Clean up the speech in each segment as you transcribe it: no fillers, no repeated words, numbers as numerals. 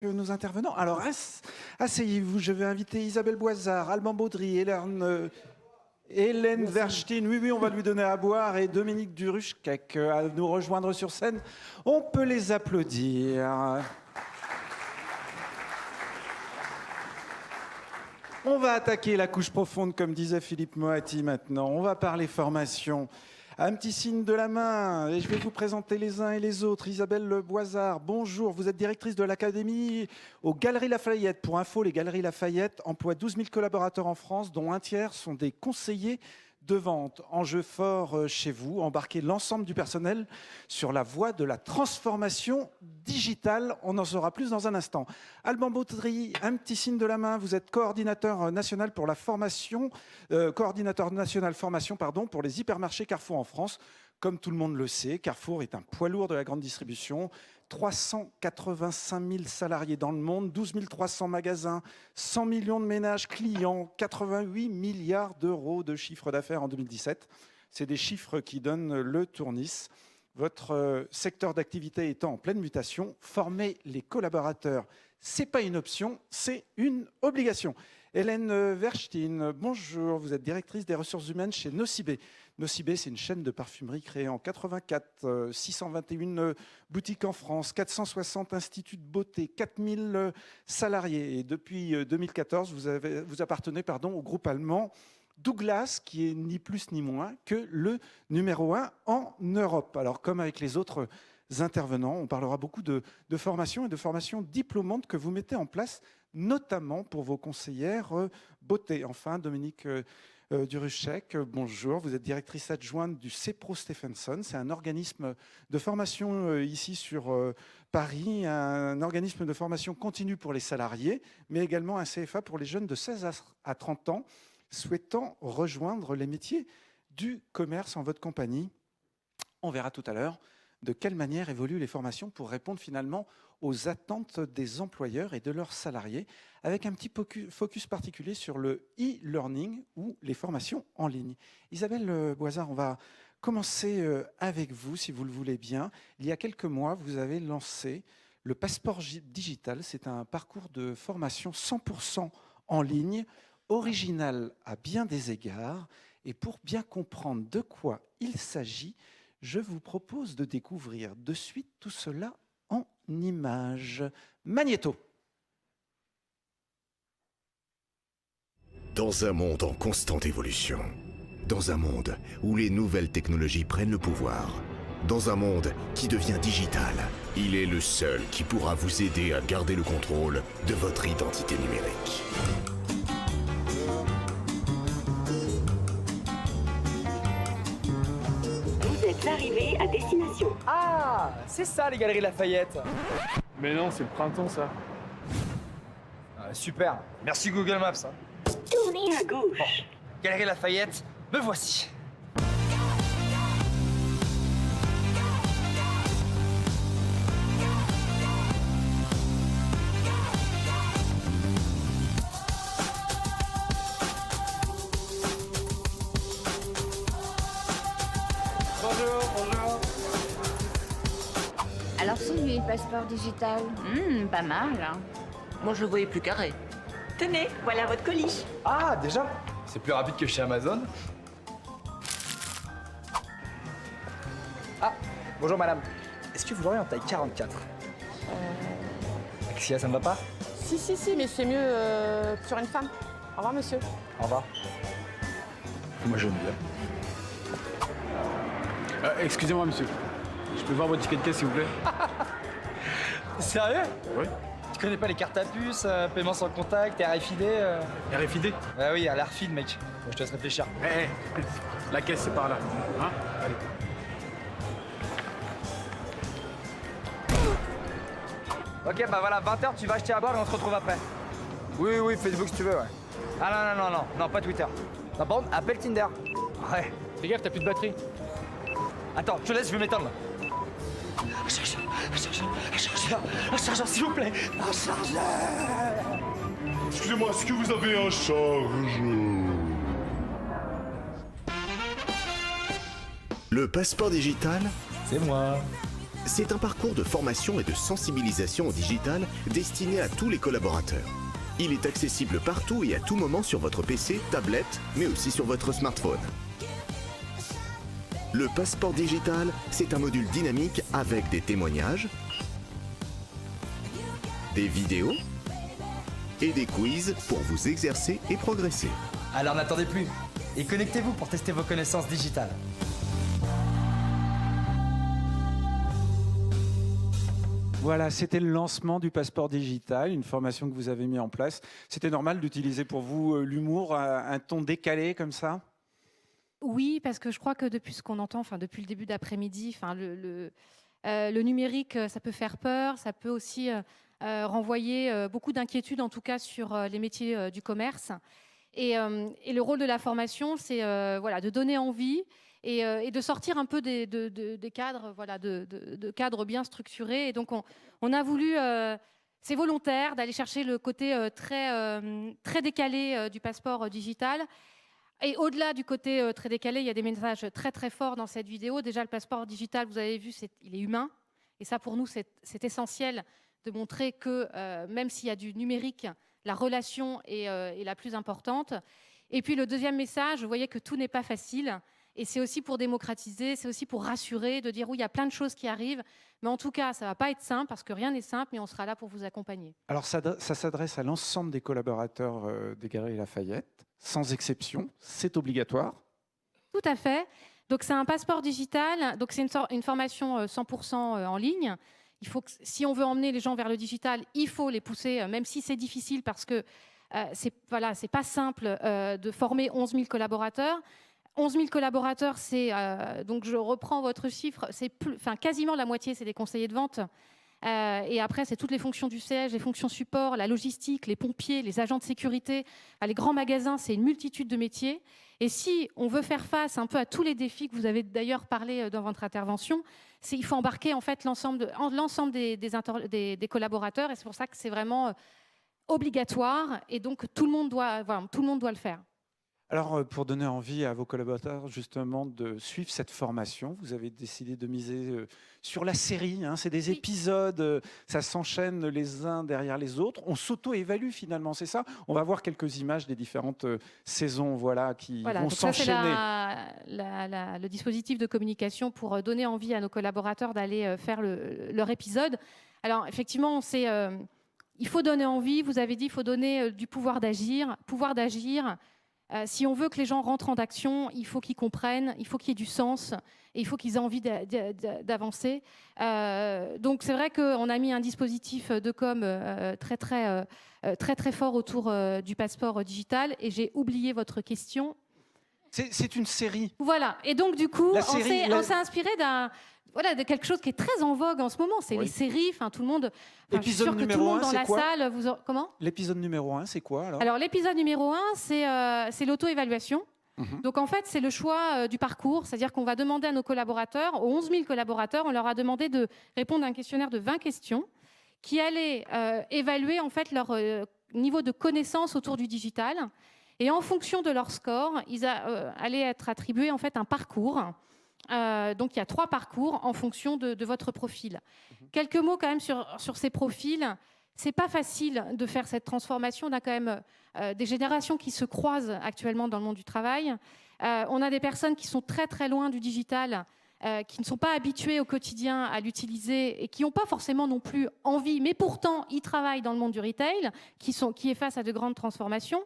Nos intervenants. Alors, asseyez-vous, je vais inviter Isabelle Boisard, Alban Baudry, Hélène Verstein, oui, on va lui donner à boire, et Dominique Duruschek à nous rejoindre sur scène. On peut les applaudir. On va attaquer la couche profonde, comme disait Philippe Moati maintenant. On va parler formation. Un petit signe de la main, et je vais vous présenter les uns et les autres. Isabelle Boisard, bonjour. Vous êtes directrice de l'Académie aux Galeries Lafayette. Pour info, les Galeries Lafayette emploient 12 000 collaborateurs en France, dont un tiers sont des conseillers de vente. Enjeu fort chez vous, embarquer l'ensemble du personnel sur la voie de la transformation digitale. On en saura plus dans un instant. Alban Baudry, un petit signe de la main. Vous êtes coordinateur national pour la formation, pour les hypermarchés Carrefour en France. Comme tout le monde le sait, Carrefour est un poids lourd de la grande distribution. 385 000 salariés dans le monde, 12 300 magasins, 100 millions de ménages clients, 88 milliards d'euros de chiffre d'affaires en 2017. C'est des chiffres qui donnent le tournis. Votre secteur d'activité étant en pleine mutation, former les collaborateurs, ce n'est pas une option, c'est une obligation. Hélène Verstein, bonjour, vous êtes directrice des ressources humaines chez Nocibé. Nocibé, c'est une chaîne de parfumerie créée en 84, 621 boutiques en France, 460 instituts de beauté, 4000 salariés. Et depuis 2014, vous appartenez au groupe allemand Douglas, qui est ni plus ni moins que le numéro 1 en Europe. Alors, comme avec les autres intervenants, on parlera beaucoup de formation et de formation diplômante que vous mettez en place, notamment pour vos conseillères beauté. Enfin, Dominique Duruschek, bonjour. Vous êtes directrice adjointe du CEPRO Stephenson. C'est un organisme de formation ici sur Paris, un organisme de formation continue pour les salariés, mais également un CFA pour les jeunes de 16 à 30 ans souhaitant rejoindre les métiers du commerce en votre compagnie. On verra tout à l'heure de quelle manière évoluent les formations pour répondre finalement aux attentes des employeurs et de leurs salariés, avec un petit focus particulier sur le e-learning ou les formations en ligne. Isabelle Boisard, on va commencer avec vous, si vous le voulez bien. Il y a quelques mois, vous avez lancé le passeport digital. C'est un parcours de formation 100% en ligne, original à bien des égards. Et pour bien comprendre de quoi il s'agit, je vous propose de découvrir de suite tout cela en images. Magnéto. Dans un monde en constante évolution, dans un monde où les nouvelles technologies prennent le pouvoir, dans un monde qui devient digital, il est le seul qui pourra vous aider à garder le contrôle de votre identité numérique. Arrivé à destination. Ah, c'est ça les Galeries Lafayette. Mais non, c'est le printemps ça. Ah, super, merci Google Maps. Tournez à gauche. Bon, Galeries Lafayette, me voici. Bonjour. Alors celui, le passeport digital, pas mal. Moi, je le voyais plus carré. Tenez, voilà votre colis. Ah, déjà? C'est plus rapide que chez Amazon. Ah, bonjour madame. Est-ce que vous l'aurez en taille 44? Axia, ça ne va pas? Si, mais c'est mieux sur une femme. Au revoir, monsieur. Au revoir. Moi, j'aime bien. Excusez-moi, monsieur. Je peux voir votre ticket de caisse, s'il vous plaît? Sérieux? Oui. Tu connais pas les cartes à puce, paiement sans contact, RFID RFID? Ah oui, à l'ARFID, mec. Bon, je te laisse réfléchir. La caisse, c'est par là. Hein? Allez. Ok, bah voilà, 20h, tu vas acheter à boire et on se retrouve après. Oui, Facebook si tu veux, ouais. Ah non, pas Twitter. Non, par contre, appelle Tinder. Ouais. Fais gaffe, t'as plus de batterie. Attends, je te laisse, je vais m'éteindre. Un chargeur, s'il vous plaît. Un chargeur. Excusez-moi, est-ce que vous avez un chargeur? Le passeport digital, C'est moi. C'est un parcours de formation et de sensibilisation au digital destiné à tous les collaborateurs. Il est accessible partout et à tout moment sur votre PC, tablette, mais aussi sur votre smartphone. Le passeport digital, c'est un module dynamique avec des témoignages, des vidéos et des quiz pour vous exercer et progresser. Alors n'attendez plus et connectez-vous pour tester vos connaissances digitales. Voilà, c'était le lancement du passeport digital, une formation que vous avez mis en place. C'était normal d'utiliser pour vous l'humour, un ton décalé comme ça? Oui, parce que je crois que depuis ce qu'on entend, depuis le début d'après-midi, le numérique, ça peut faire peur, ça peut aussi renvoyer beaucoup d'inquiétudes, en tout cas sur les métiers du commerce. Et le rôle de la formation, c'est de donner envie et de sortir un peu des cadres, de cadres bien structurés. Et donc, on a voulu, c'est volontaire, d'aller chercher le côté très décalé du passeport digital. Et au-delà du côté très décalé, il y a des messages très très forts dans cette vidéo. Déjà, le passeport digital, vous avez vu, il est humain. Et ça, pour nous, c'est essentiel de montrer que même s'il y a du numérique, la relation est la plus importante. Et puis le deuxième message, vous voyez que tout n'est pas facile. Et c'est aussi pour démocratiser, c'est aussi pour rassurer, de dire oui, il y a plein de choses qui arrivent. Mais en tout cas, ça ne va pas être simple parce que rien n'est simple, mais on sera là pour vous accompagner. Alors ça s'adresse à l'ensemble des collaborateurs des Galeries Lafayette, sans exception, c'est obligatoire. Tout à fait. Donc c'est un passeport digital, donc c'est une formation 100% en ligne. Il faut que, si on veut emmener les gens vers le digital, il faut les pousser, même si c'est difficile parce que c'est pas simple de former 11 000 collaborateurs. 11 000 collaborateurs, donc je reprends votre chiffre, c'est quasiment la moitié, c'est des conseillers de vente. Et après, c'est toutes les fonctions du siège, les fonctions support, la logistique, les pompiers, les agents de sécurité, les grands magasins, c'est une multitude de métiers. Et si on veut faire face un peu à tous les défis que vous avez d'ailleurs parlé dans votre intervention, il faut embarquer en fait l'ensemble des collaborateurs. Et c'est pour ça que c'est vraiment obligatoire. Et donc tout le monde doit le faire. Alors, pour donner envie à vos collaborateurs justement de suivre cette formation, vous avez décidé de miser sur la série. C'est des épisodes, ça s'enchaîne les uns derrière les autres. On s'auto-évalue finalement, c'est ça? On va voir quelques images des différentes saisons qui vont s'enchaîner. Le dispositif de communication pour donner envie à nos collaborateurs d'aller faire leur épisode. Alors, effectivement, il faut donner envie. Vous avez dit qu'il faut donner du pouvoir d'agir. Si on veut que les gens rentrent en action, il faut qu'ils comprennent, il faut qu'il y ait du sens et il faut qu'ils aient envie d'avancer. Donc c'est vrai qu'on a mis un dispositif de com très fort autour du passeport digital et j'ai oublié votre question. C'est une série. Voilà. Et donc du coup, on s'est inspiré de quelque chose qui est très en vogue en ce moment. C'est les séries. Tout le monde. L'épisode numéro 1, c'est quoi? Comment? L'épisode numéro 1, c'est quoi alors? Alors l'épisode numéro 1, c'est l'auto-évaluation. Donc en fait, c'est le choix du parcours. C'est-à-dire qu'on va demander à nos collaborateurs, aux 11 000 collaborateurs, on leur a demandé de répondre à un questionnaire de 20 questions qui allait évaluer en fait leur niveau de connaissance autour du digital. Et en fonction de leur score, ils allaient être attribués en fait un parcours. Donc il y a 3 parcours en fonction de votre profil. Quelques mots quand même sur ces profils. C'est pas facile de faire cette transformation. On a quand même des générations qui se croisent actuellement dans le monde du travail. On a des personnes qui sont très très loin du digital, qui ne sont pas habituées au quotidien à l'utiliser et qui n'ont pas forcément non plus envie, mais pourtant ils travaillent dans le monde du retail, qui est face à de grandes transformations.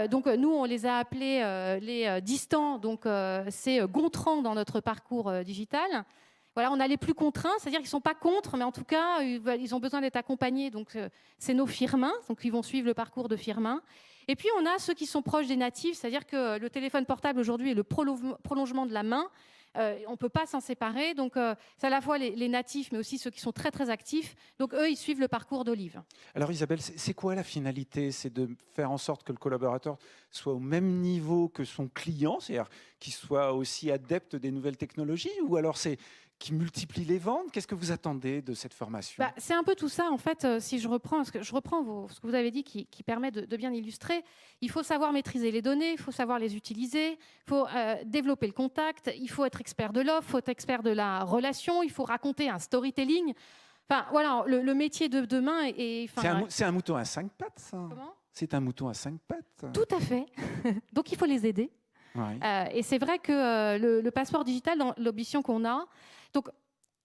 Donc nous, on les a appelés les distants, donc c'est Gontran dans notre parcours digital. Voilà, on a les plus contraints, c'est-à-dire qu'ils ne sont pas contre, mais en tout cas, ils ont besoin d'être accompagnés. Donc c'est nos firmins, donc ils vont suivre le parcours de firmins. Et puis on a ceux qui sont proches des natifs, c'est-à-dire que le téléphone portable aujourd'hui est le prolongement de la main. On ne peut pas s'en séparer. Donc, c'est à la fois les natifs, mais aussi ceux qui sont très, très actifs. Donc, eux, ils suivent le parcours d'Olive. Alors, Isabelle, c'est quoi la finalité? C'est de faire en sorte que le collaborateur soit au même niveau que son client, c'est-à-dire qu'il soit aussi adepte des nouvelles technologies? Ou alors, c'est qui multiplie les ventes. Qu'est-ce que vous attendez de cette formation? C'est un peu tout ça, en fait, si je reprends, ce que vous avez dit qui permet de bien illustrer. Il faut savoir maîtriser les données, il faut savoir les utiliser, il faut développer le contact, il faut être expert de l'offre, il faut être expert de la relation, il faut raconter un storytelling. Enfin, voilà, le métier de demain est... C'est un mouton à 5 pattes, ça. Comment ? C'est un mouton à 5 pattes. Tout à fait. Donc, il faut les aider. Ouais. Et c'est vrai que le passeport digital, dans l'ambition qu'on a, donc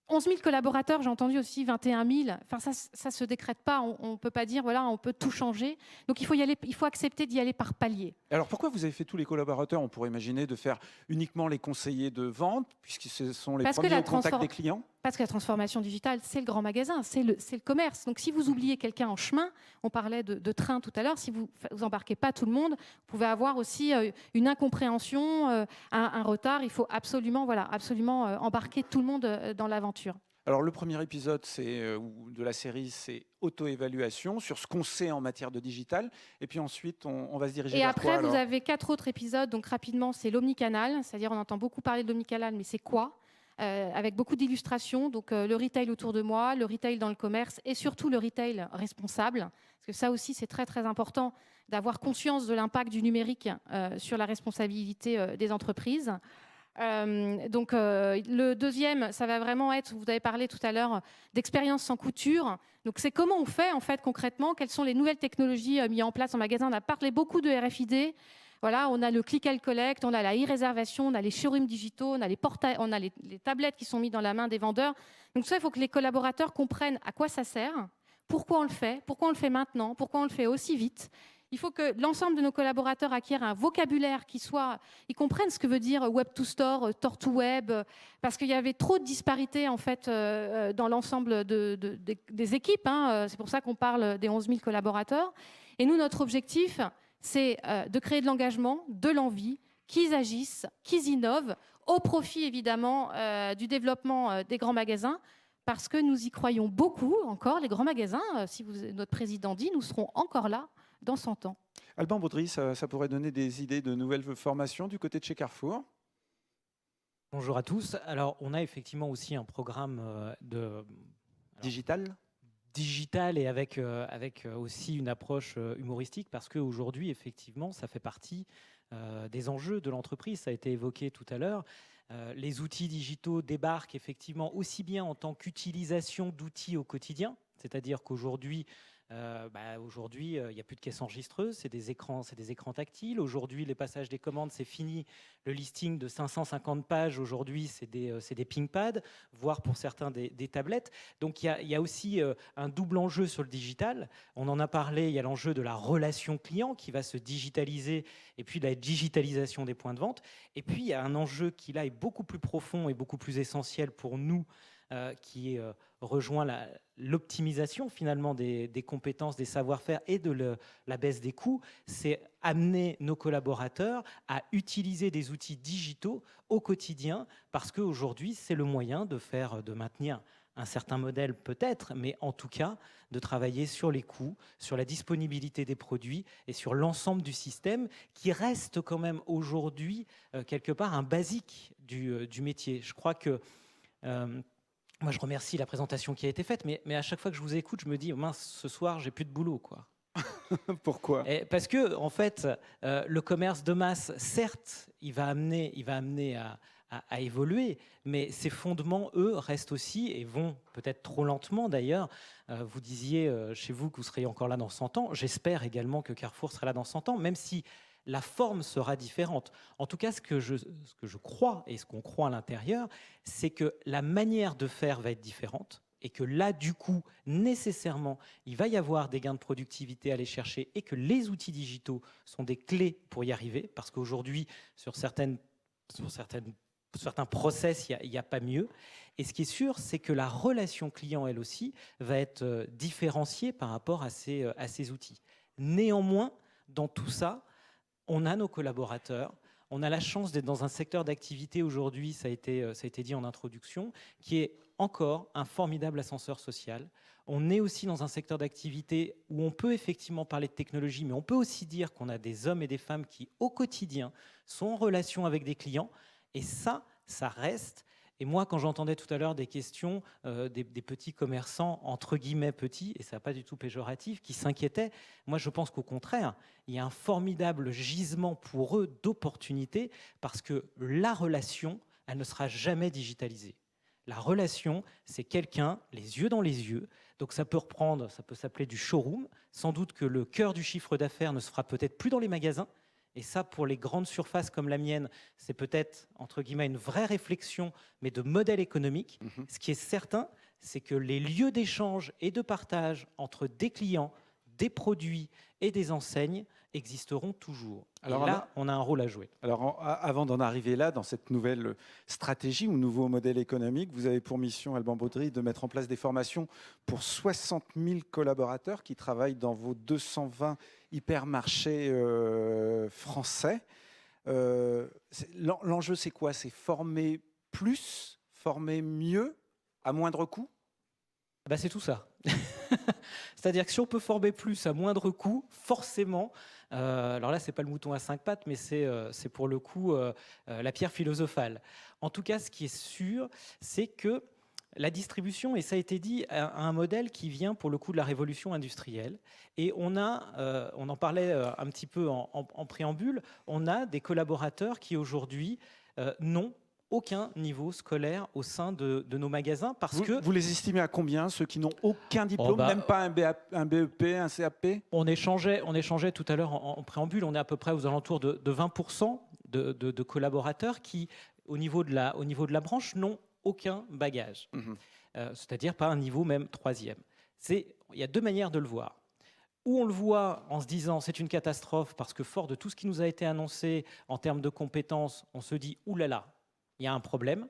11 000 collaborateurs, j'ai entendu aussi 21 000. Enfin, ça se décrète pas. On ne peut pas dire voilà, on peut tout changer. Donc il faut y aller. Il faut accepter d'y aller par palier. Alors pourquoi vous avez fait tous les collaborateurs? On pourrait imaginer de faire uniquement les conseillers de vente, puisque ce sont les premiers au contact des clients. Parce que la transformation digitale, c'est le grand magasin, c'est le commerce. Donc si vous oubliez quelqu'un en chemin, on parlait de train tout à l'heure, si vous embarquez pas tout le monde, vous pouvez avoir aussi une incompréhension, un retard. Il faut absolument embarquer tout le monde dans l'aventure. Alors le premier épisode de la série, c'est auto-évaluation sur ce qu'on sait en matière de digital. Et puis ensuite, on va se diriger vers quoi? Et après, vous avez 4 autres épisodes. Donc rapidement, c'est l'omnicanal. C'est-à-dire, on entend beaucoup parler de l'omnicanal, mais c'est quoi? Avec beaucoup d'illustrations, donc le retail autour de moi, le retail dans le commerce et surtout le retail responsable. Parce que ça aussi, c'est très très important d'avoir conscience de l'impact du numérique sur la responsabilité des entreprises. Donc le deuxième, ça va vraiment être, vous avez parlé tout à l'heure d'expérience sans couture. Donc c'est comment on fait en fait concrètement, quelles sont les nouvelles technologies mises en place en magasin. On a parlé beaucoup de RFID. Voilà, on a le click and collect, on a la e-réservation, on a les showrooms digitaux, on a les tablettes qui sont mises dans la main des vendeurs. Donc ça, il faut que les collaborateurs comprennent à quoi ça sert, pourquoi on le fait maintenant, pourquoi on le fait aussi vite. Il faut que l'ensemble de nos collaborateurs acquièrent un vocabulaire ils comprennent ce que veut dire web to store, store to web, parce qu'il y avait trop de disparités en fait dans l'ensemble des équipes. C'est pour ça qu'on parle des 11 000 collaborateurs. Et nous, notre objectif, c'est de créer de l'engagement, de l'envie, qu'ils agissent, qu'ils innovent, au profit évidemment du développement des grands magasins, parce que nous y croyons beaucoup encore, les grands magasins. Notre président dit, nous serons encore là dans 100 ans. Alban Baudry, ça pourrait donner des idées de nouvelles formations du côté de chez Carrefour? Bonjour à tous. Alors, on a effectivement aussi un programme digital et avec aussi une approche humoristique, parce qu'aujourd'hui, effectivement, ça fait partie des enjeux de l'entreprise. Ça a été évoqué tout à l'heure. Les outils digitaux débarquent effectivement aussi bien en tant qu'utilisation d'outils au quotidien, c'est-à-dire qu'aujourd'hui, il n'y a plus de caisse enregistreuse, c'est des écrans tactiles. Aujourd'hui, les passages des commandes, c'est fini. Le listing de 550 pages, aujourd'hui, c'est des ping-pads, voire pour certains des tablettes. Donc, il y a aussi un double enjeu sur le digital. On en a parlé, il y a l'enjeu de la relation client qui va se digitaliser, et puis la digitalisation des points de vente. Et puis, il y a un enjeu qui, là, est beaucoup plus profond et beaucoup plus essentiel pour nous, qui rejoint l'optimisation finalement des compétences, des savoir-faire et de la baisse des coûts, c'est amener nos collaborateurs à utiliser des outils digitaux au quotidien, parce qu'aujourd'hui, c'est le moyen de maintenir un certain modèle peut-être, mais en tout cas de travailler sur les coûts, sur la disponibilité des produits et sur l'ensemble du système qui reste quand même aujourd'hui quelque part un basique du métier. Je crois que moi, je remercie la présentation qui a été faite, mais à chaque fois que je vous écoute, je me dis, mince, ce soir, j'ai plus de boulot, quoi. Pourquoi? Parce que, en fait, le commerce de masse, certes, il va amener à évoluer, mais ses fondements, eux, restent aussi, et vont peut-être trop lentement d'ailleurs. Vous disiez chez vous que vous seriez encore là dans 100 ans. J'espère également que Carrefour sera là dans 100 ans, même si la forme sera différente. En tout cas, ce que je crois et ce qu'on croit à l'intérieur, c'est que la manière de faire va être différente et que là, du coup, nécessairement, il va y avoir des gains de productivité à aller chercher et que les outils digitaux sont des clés pour y arriver, parce qu'aujourd'hui, sur certains process, il n'y a pas mieux. Et ce qui est sûr, c'est que la relation client, elle aussi, va être différenciée par rapport à ces outils. Néanmoins, dans tout ça, on a nos collaborateurs, on a la chance d'être dans un secteur d'activité aujourd'hui, ça a été dit en introduction, qui est encore un formidable ascenseur social. On est aussi dans un secteur d'activité où on peut effectivement parler de technologie, mais on peut aussi dire qu'on a des hommes et des femmes qui, au quotidien, sont en relation avec des clients. Et ça reste Et moi, quand j'entendais tout à l'heure des questions des petits commerçants, entre guillemets petits, et ça n'est pas du tout péjoratif, qui s'inquiétaient, moi je pense qu'au contraire, il y a un formidable gisement pour eux d'opportunités, parce que la relation, elle ne sera jamais digitalisée. La relation, c'est quelqu'un, les yeux dans les yeux. Donc ça peut reprendre, ça peut s'appeler du showroom. Sans doute que le cœur du chiffre d'affaires ne se fera peut-être plus dans les magasins. Et ça, pour les grandes surfaces comme la mienne, c'est peut-être, entre guillemets, une vraie réflexion, mais de modèle économique. Ce qui est certain, c'est que les lieux d'échange et de partage entre des clients, des produits et des enseignes existeront toujours. Alors et là, on a un rôle à jouer. Alors, avant d'en arriver là, dans cette nouvelle stratégie ou nouveau modèle économique, vous avez pour mission, Alban Baudry, de mettre en place des formations pour 60 000 collaborateurs qui travaillent dans vos 220 hypermarchés français. L'enjeu, c'est quoi? C'est former plus, former mieux, à moindre coût? Ben, c'est tout ça. C'est-à-dire que si on peut former plus à moindre coût, forcément, alors là, ce n'est pas le mouton à 5 pattes, mais c'est pour le coup la pierre philosophale. En tout cas, ce qui est sûr, c'est que la distribution, et ça a été dit, a un modèle qui vient pour le coup de la révolution industrielle. Et on en parlait un petit peu en préambule, on a des collaborateurs qui aujourd'hui n'ont aucun niveau scolaire au sein de nos magasins parce que... Vous les estimez à combien, ceux qui n'ont aucun diplôme, même pas un BEP, un CAP? On échangeait tout à l'heure en préambule, on est à peu près aux alentours de 20% de collaborateurs qui, au niveau de la branche, n'ont aucun bagage. C'est-à-dire pas un niveau même troisième. Il y a deux manières de le voir. Ou on le voit en se disant c'est une catastrophe parce que fort de tout ce qui nous a été annoncé en termes de compétences, on se dit oulala, il y a un problème,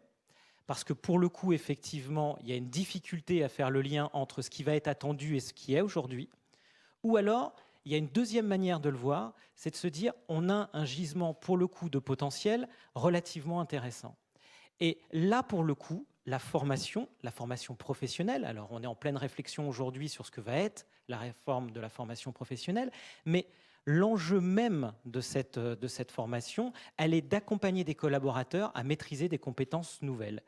parce que pour le coup, effectivement, il y a une difficulté à faire le lien entre ce qui va être attendu et ce qui est aujourd'hui. Ou alors, il y a une deuxième manière de le voir, c'est de se dire on a un gisement, pour le coup, de potentiel relativement intéressant. Et là, pour le coup, la formation professionnelle, alors on est en pleine réflexion aujourd'hui sur ce que va être la réforme de la formation professionnelle, mais l'enjeu même de cette formation, elle est d'accompagner des collaborateurs à maîtriser des compétences nouvelles.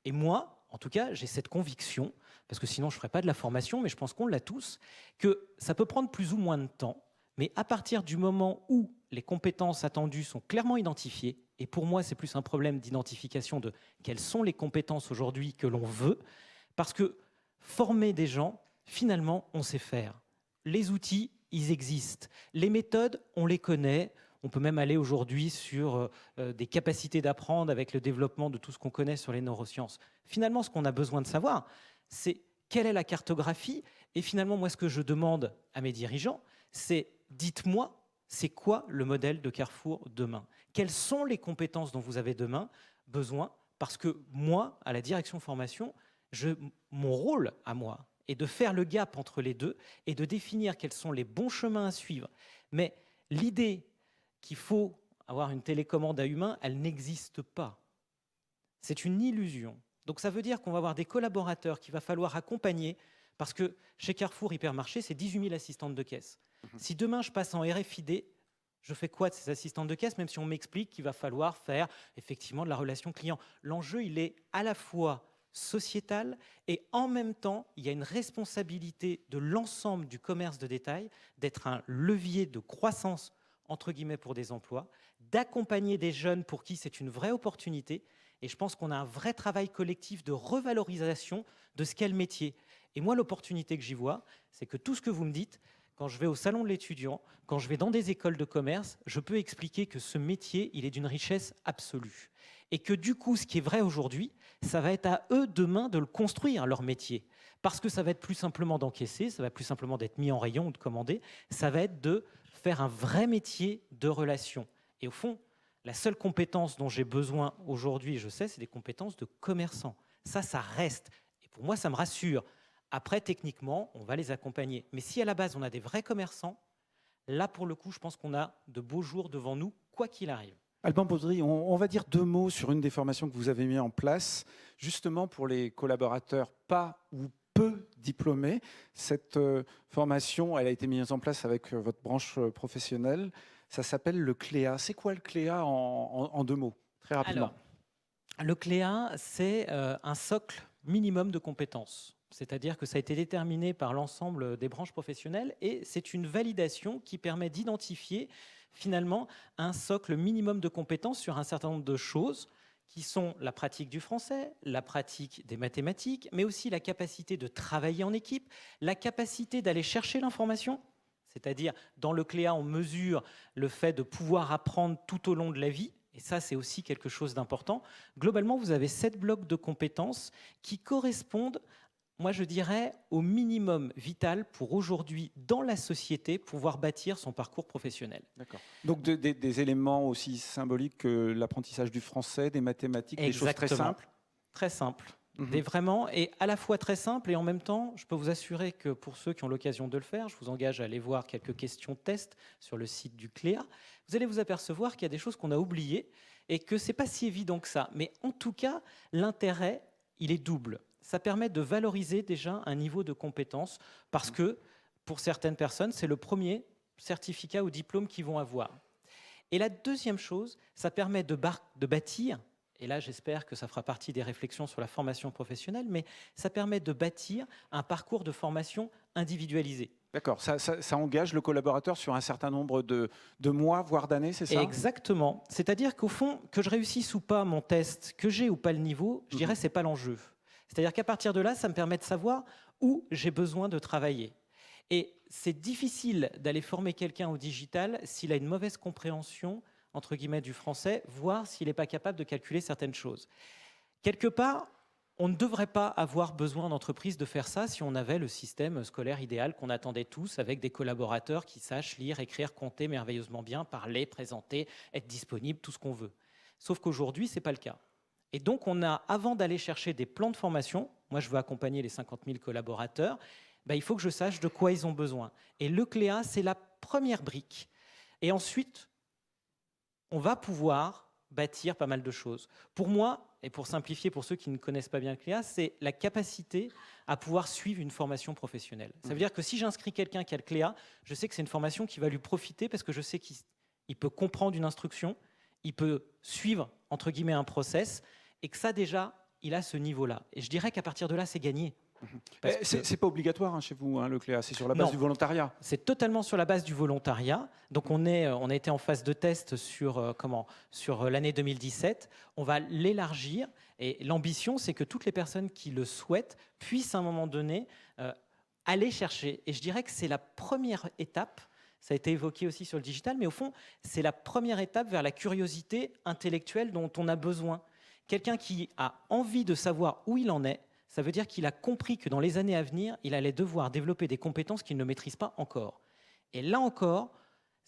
Et moi, en tout cas, j'ai cette conviction, parce que sinon je ne ferais pas de la formation, mais je pense qu'on l'a tous, que ça peut prendre plus ou moins de temps, mais à partir du moment où les compétences attendues sont clairement identifiées, et pour moi c'est plus un problème d'identification de quelles sont les compétences aujourd'hui que l'on veut, parce que former des gens, finalement, on sait faire. Les outils, ils existent. Les méthodes, on les connaît. On peut même aller aujourd'hui sur des capacités d'apprendre avec le développement de tout ce qu'on connaît sur les neurosciences. Finalement, ce qu'on a besoin de savoir, c'est quelle est la cartographie. Et finalement, moi, ce que je demande à mes dirigeants, c'est dites-moi, c'est quoi le modèle de Carrefour demain? Quelles sont les compétences dont vous avez demain besoin? Parce que moi, à la direction formation, mon rôle à moi, et de faire le gap entre les deux et de définir quels sont les bons chemins à suivre. Mais l'idée qu'il faut avoir une télécommande à humain, elle n'existe pas. C'est une illusion. Donc ça veut dire qu'on va avoir des collaborateurs qu'il va falloir accompagner parce que chez Carrefour Hypermarché, c'est 18 000 assistantes de caisse. Si demain je passe en RFID, je fais quoi de ces assistantes de caisse, même si on m'explique qu'il va falloir faire effectivement de la relation client. L'enjeu, il est à la fois sociétale et en même temps, il y a une responsabilité de l'ensemble du commerce de détail d'être un levier de croissance, entre guillemets, pour des emplois, d'accompagner des jeunes pour qui c'est une vraie opportunité. Et je pense qu'on a un vrai travail collectif de revalorisation de ce qu'est le métier. Et moi, l'opportunité que j'y vois, c'est que tout ce que vous me dites, quand je vais au salon de l'étudiant, quand je vais dans des écoles de commerce, je peux expliquer que ce métier, il est d'une richesse absolue. Et que du coup, ce qui est vrai aujourd'hui, ça va être à eux demain de le construire, leur métier. Parce que ça va être plus simplement d'encaisser, ça va être plus simplement d'être mis en rayon ou de commander, ça va être de faire un vrai métier de relation. Et au fond, la seule compétence dont j'ai besoin aujourd'hui, je sais, c'est des compétences de commerçant. Ça reste. Et pour moi, ça me rassure. Après, techniquement, on va les accompagner. Mais si à la base, on a des vrais commerçants, là, pour le coup, je pense qu'on a de beaux jours devant nous, quoi qu'il arrive. Alban Baudry, on va dire deux mots sur une des formations que vous avez mis en place, justement pour les collaborateurs pas ou peu diplômés. Cette formation, elle a été mise en place avec votre branche professionnelle. Ça s'appelle le CLEA. C'est quoi le CLEA en deux mots, très rapidement? Le CLEA, c'est un socle minimum de compétences. C'est-à-dire que ça a été déterminé par l'ensemble des branches professionnelles et c'est une validation qui permet d'identifier finalement un socle minimum de compétences sur un certain nombre de choses qui sont la pratique du français, la pratique des mathématiques, mais aussi la capacité de travailler en équipe, la capacité d'aller chercher l'information. C'est-à-dire, dans le CLEA, on mesure le fait de pouvoir apprendre tout au long de la vie. Et ça, c'est aussi quelque chose d'important. Globalement, vous avez 7 blocs de compétences qui correspondent, moi je dirais, au minimum vital pour aujourd'hui, dans la société, pouvoir bâtir son parcours professionnel. D'accord. Donc des éléments aussi symboliques que l'apprentissage du français, des mathématiques, des choses très simples. Très simples. Vraiment, et à la fois très simple et en même temps, je peux vous assurer que pour ceux qui ont l'occasion de le faire, je vous engage à aller voir quelques questions test sur le site du CLEA, vous allez vous apercevoir qu'il y a des choses qu'on a oubliées et que c'est pas si évident que ça. Mais en tout cas, l'intérêt, il est double. Ça permet de valoriser déjà un niveau de compétence parce que pour certaines personnes, c'est le premier certificat ou diplôme qu'ils vont avoir. Et la deuxième chose, ça permet de bâtir, et là j'espère que ça fera partie des réflexions sur la formation professionnelle, mais ça permet de bâtir un parcours de formation individualisé. D'accord, ça engage le collaborateur sur un certain nombre de mois, voire d'années, c'est ça? Exactement. C'est-à-dire qu'au fond, que je réussisse ou pas mon test, que j'ai ou pas le niveau, je dirais que ce n'est pas l'enjeu. C'est-à-dire qu'à partir de là, ça me permet de savoir où j'ai besoin de travailler. Et c'est difficile d'aller former quelqu'un au digital s'il a une mauvaise compréhension entre guillemets du français, voire s'il n'est pas capable de calculer certaines choses. Quelque part, on ne devrait pas avoir besoin d'entreprise de faire ça si on avait le système scolaire idéal qu'on attendait tous, avec des collaborateurs qui sachent lire, écrire, compter merveilleusement bien, parler, présenter, être disponible, tout ce qu'on veut. Sauf qu'aujourd'hui, ce n'est pas le cas. Et donc, on a, avant d'aller chercher des plans de formation, moi je veux accompagner les 50 000 collaborateurs, il faut que je sache de quoi ils ont besoin. Et le CLEA, c'est la première brique. Et ensuite, on va pouvoir bâtir pas mal de choses. Pour moi, et pour simplifier pour ceux qui ne connaissent pas bien le CLEA, c'est la capacité à pouvoir suivre une formation professionnelle. Ça veut dire que si j'inscris quelqu'un qui a le CLEA, je sais que c'est une formation qui va lui profiter parce que je sais qu'il peut comprendre une instruction, il peut suivre, entre guillemets, un process, et que ça, déjà, il a ce niveau-là. Et je dirais qu'à partir de là, c'est gagné. C'est pas obligatoire chez vous, le CLEA, c'est sur la base du volontariat. C'est totalement sur la base du volontariat. Donc on a été en phase de test sur l'année 2017. On va l'élargir et l'ambition, c'est que toutes les personnes qui le souhaitent puissent à un moment donné aller chercher. Et je dirais que c'est la première étape. Ça a été évoqué aussi sur le digital, mais au fond, c'est la première étape vers la curiosité intellectuelle dont on a besoin. Quelqu'un qui a envie de savoir où il en est, ça veut dire qu'il a compris que dans les années à venir, il allait devoir développer des compétences qu'il ne maîtrise pas encore. Et là encore,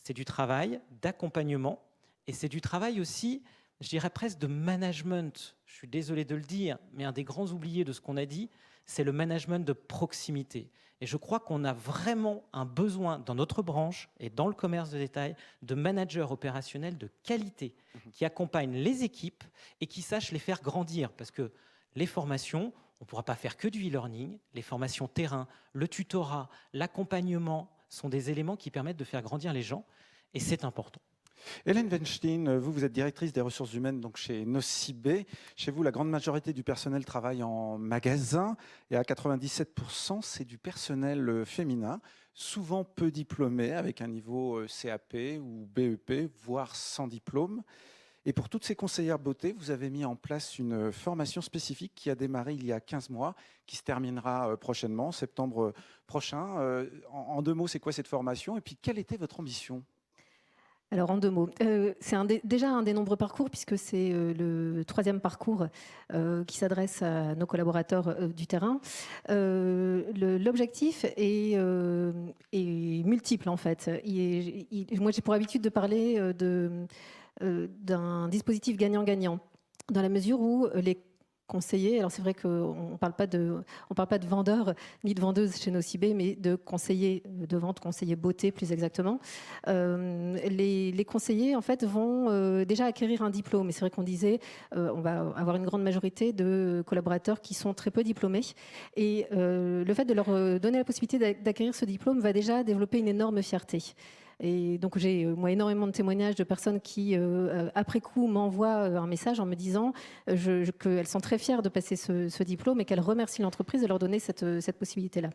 c'est du travail d'accompagnement et c'est du travail aussi, je dirais presque de management. Je suis désolé de le dire, mais un des grands oubliés de ce qu'on a dit, c'est le management de proximité. Et je crois qu'on a vraiment un besoin dans notre branche et dans le commerce de détail de managers opérationnels de qualité qui accompagnent les équipes et qui sachent les faire grandir. Parce que les formations, on ne pourra pas faire que du e-learning. Les formations terrain, le tutorat, l'accompagnement sont des éléments qui permettent de faire grandir les gens et c'est important. Hélène Weinstein, vous êtes directrice des ressources humaines donc chez Nocibé. Chez vous, la grande majorité du personnel travaille en magasin et à 97%, c'est du personnel féminin, souvent peu diplômé, avec un niveau CAP ou BEP, voire sans diplôme. Et pour toutes ces conseillères beauté, vous avez mis en place une formation spécifique qui a démarré il y a 15 mois, qui se terminera prochainement, en septembre prochain. En 2 mots, c'est quoi cette formation? Et puis, quelle était votre ambition? Alors en 2 mots, c'est déjà un des nombreux parcours puisque c'est le 3e parcours qui s'adresse à nos collaborateurs du terrain. L'objectif est multiple en fait. Moi j'ai pour habitude de parler d'un dispositif gagnant-gagnant dans la mesure où les conseillers, alors c'est vrai qu'on ne parle pas de vendeurs ni de vendeuses chez Nocibé, mais de conseillers de vente, conseillers beauté plus exactement. Les conseillers en fait vont déjà acquérir un diplôme. Et c'est vrai qu'on disait on va avoir une grande majorité de collaborateurs qui sont très peu diplômés. Et le fait de leur donner la possibilité d'acquérir ce diplôme va déjà développer une énorme fierté. Et donc j'ai moi énormément de témoignages de personnes qui, après coup, m'envoient un message en me disant qu'elles sont très fières de passer ce diplôme et qu'elles remercient l'entreprise de leur donner cette possibilité-là.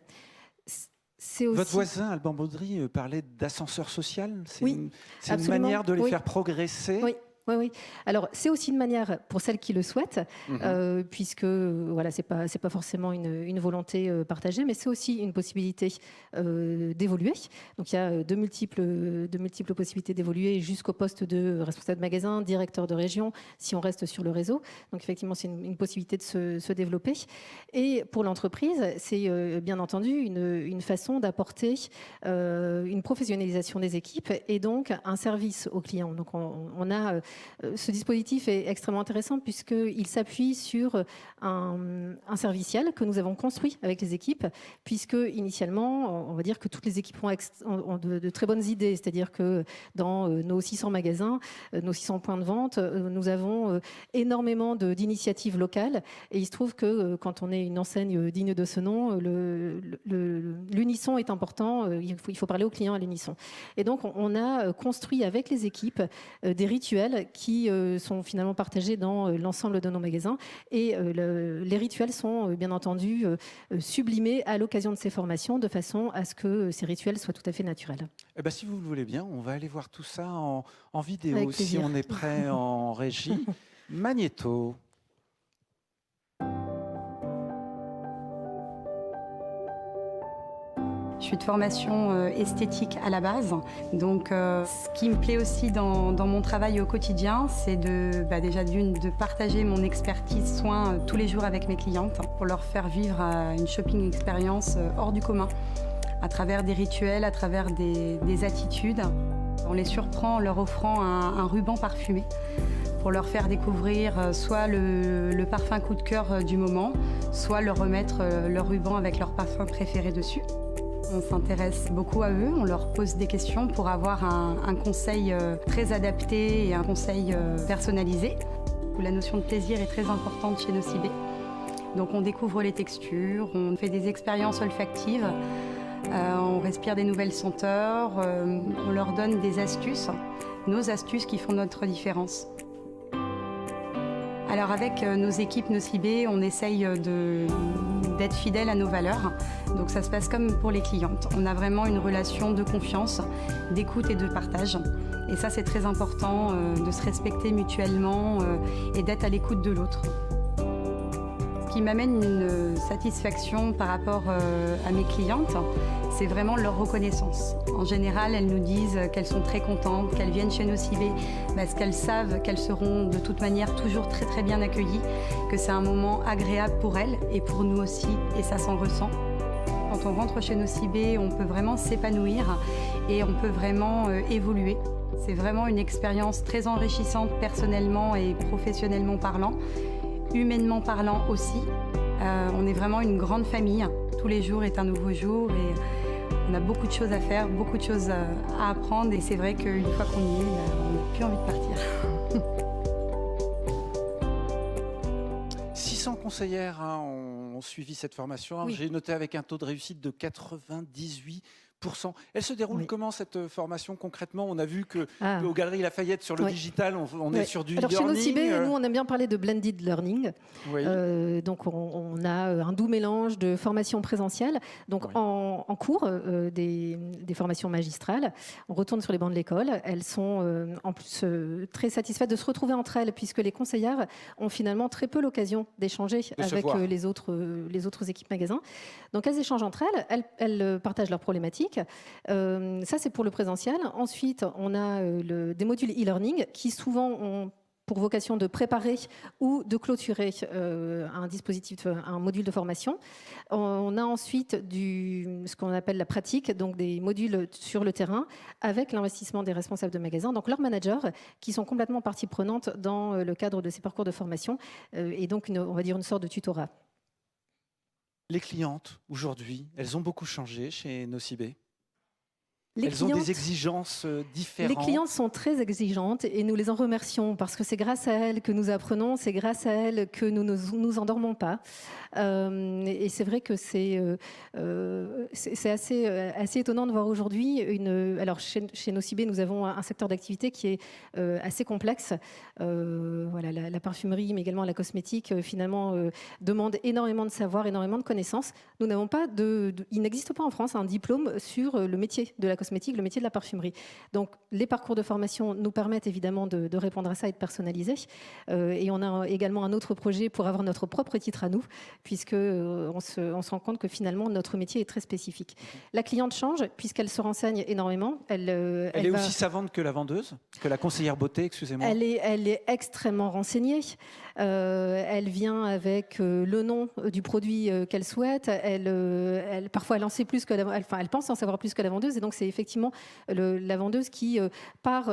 Aussi... Votre voisin, Alban Baudry, parlait d'ascenseur social. C'est oui, une manière de les faire progresser. Oui. Oui. Alors, c'est aussi une manière pour celles qui le souhaitent, puisque voilà, c'est pas forcément une volonté partagée, mais c'est aussi une possibilité d'évoluer. Donc, il y a de multiples possibilités d'évoluer jusqu'au poste de responsable de magasin, directeur de région, si on reste sur le réseau. Donc, effectivement, c'est une possibilité de se développer. Et pour l'entreprise, c'est bien entendu une façon d'apporter une professionnalisation des équipes et donc un service aux clients. Donc, on a ce dispositif est extrêmement intéressant puisqu'il s'appuie sur un serviciel que nous avons construit avec les équipes, puisque initialement, on va dire que toutes les équipes ont de très bonnes idées, c'est-à-dire que dans nos 600 magasins, nos 600 points de vente, nous avons énormément d'initiatives locales et il se trouve que quand on est une enseigne digne de ce nom, l'unisson est important, il faut parler aux clients à l'unisson. Et donc, on a construit avec les équipes des rituels qui sont finalement partagés dans l'ensemble de nos magasins. Et les rituels sont bien entendu sublimés à l'occasion de ces formations de façon à ce que ces rituels soient tout à fait naturels. Eh ben, si vous le voulez bien, on va aller voir tout ça en vidéo si on est prêt en régie. Magnéto. Je suis de formation esthétique à la base, donc ce qui me plaît aussi dans mon travail au quotidien, c'est déjà de partager mon expertise soin tous les jours avec mes clientes pour leur faire vivre une shopping expérience hors du commun, à travers des rituels, à travers des attitudes. On les surprend en leur offrant un ruban parfumé pour leur faire découvrir soit le parfum coup de cœur du moment, soit leur remettre leur ruban avec leur parfum préféré dessus. On s'intéresse beaucoup à eux, on leur pose des questions pour avoir un conseil très adapté et un conseil personnalisé. La notion de plaisir est très importante chez Nocibé. Donc on découvre les textures, on fait des expériences olfactives, on respire des nouvelles senteurs, on leur donne des astuces, nos astuces qui font notre différence. Alors avec nos équipes Nocibé, on essaye d'être fidèles à nos valeurs. Donc ça se passe comme pour les clientes. On a vraiment une relation de confiance, d'écoute et de partage. Et ça, c'est très important de se respecter mutuellement et d'être à l'écoute de l'autre. Ce qui m'amène une satisfaction par rapport à mes clientes, c'est vraiment leur reconnaissance. En général, elles nous disent qu'elles sont très contentes, qu'elles viennent chez Nocibé parce qu'elles savent qu'elles seront de toute manière toujours très très bien accueillies, que c'est un moment agréable pour elles et pour nous aussi, et ça s'en ressent. Quand on rentre chez Nocibé, on peut vraiment s'épanouir et on peut vraiment évoluer. C'est vraiment une expérience très enrichissante personnellement et professionnellement parlant, humainement parlant aussi. On est vraiment une grande famille. Tous les jours est un nouveau jour et on a beaucoup de choses à faire, beaucoup de choses à apprendre. Et c'est vrai qu'une fois qu'on y est, on n'a plus envie de partir. 600 conseillères ont suivi cette formation. Oui. J'ai noté avec un taux de réussite de 98%. Elle se déroule comment cette formation concrètement? On a vu qu'aux Galeries Lafayette sur le digital, on est sur du e-learning. Alors chez Nocibé, nous on aime bien parler de blended learning. Donc on a un doux mélange de formation présentielle. Donc en cours des formations magistrales, on retourne sur les bancs de l'école. Elles sont en plus très satisfaites de se retrouver entre elles puisque les conseillères ont finalement très peu l'occasion d'échanger avec les autres équipes magasins. Donc elles échangent entre elles partagent leurs problématiques. Ça, c'est pour le présentiel. Ensuite, on a des modules e-learning qui souvent ont pour vocation de préparer ou de clôturer un dispositif, un module de formation. On a ensuite ce qu'on appelle la pratique, donc des modules sur le terrain avec l'investissement des responsables de magasins, donc leurs managers qui sont complètement partie prenante dans le cadre de ces parcours de formation et donc on va dire une sorte de tutorat. Les clientes, aujourd'hui, elles ont beaucoup changé chez Nocibé? Elles ont des exigences différentes. Les clientes sont très exigeantes et nous les en remercions parce que c'est grâce à elles que nous apprenons, c'est grâce à elles que nous ne nous endormons pas. Et c'est vrai que c'est assez étonnant de voir aujourd'hui alors chez Nocibé, nous avons un secteur d'activité qui est assez complexe. Voilà, la parfumerie, mais également la cosmétique, finalement, demande énormément de savoir, énormément de connaissances. Nous n'avons pas il n'existe pas en France un diplôme sur le métier de la cosmétique, le métier de la parfumerie. Donc, les parcours de formation nous permettent évidemment de répondre à ça et de personnaliser. Et on a également un autre projet pour avoir notre propre titre à nous, puisque on se rend compte que finalement notre métier est très spécifique. La cliente change puisqu'elle se renseigne énormément. Elle est aussi savante que la vendeuse, que la conseillère beauté, excusez-moi. Elle est extrêmement renseignée. Elle vient avec le nom du produit qu'elle souhaite. Parfois, elle en sait plus que elle pense en savoir plus que la vendeuse. Et donc, c'est effectivement la vendeuse qui, par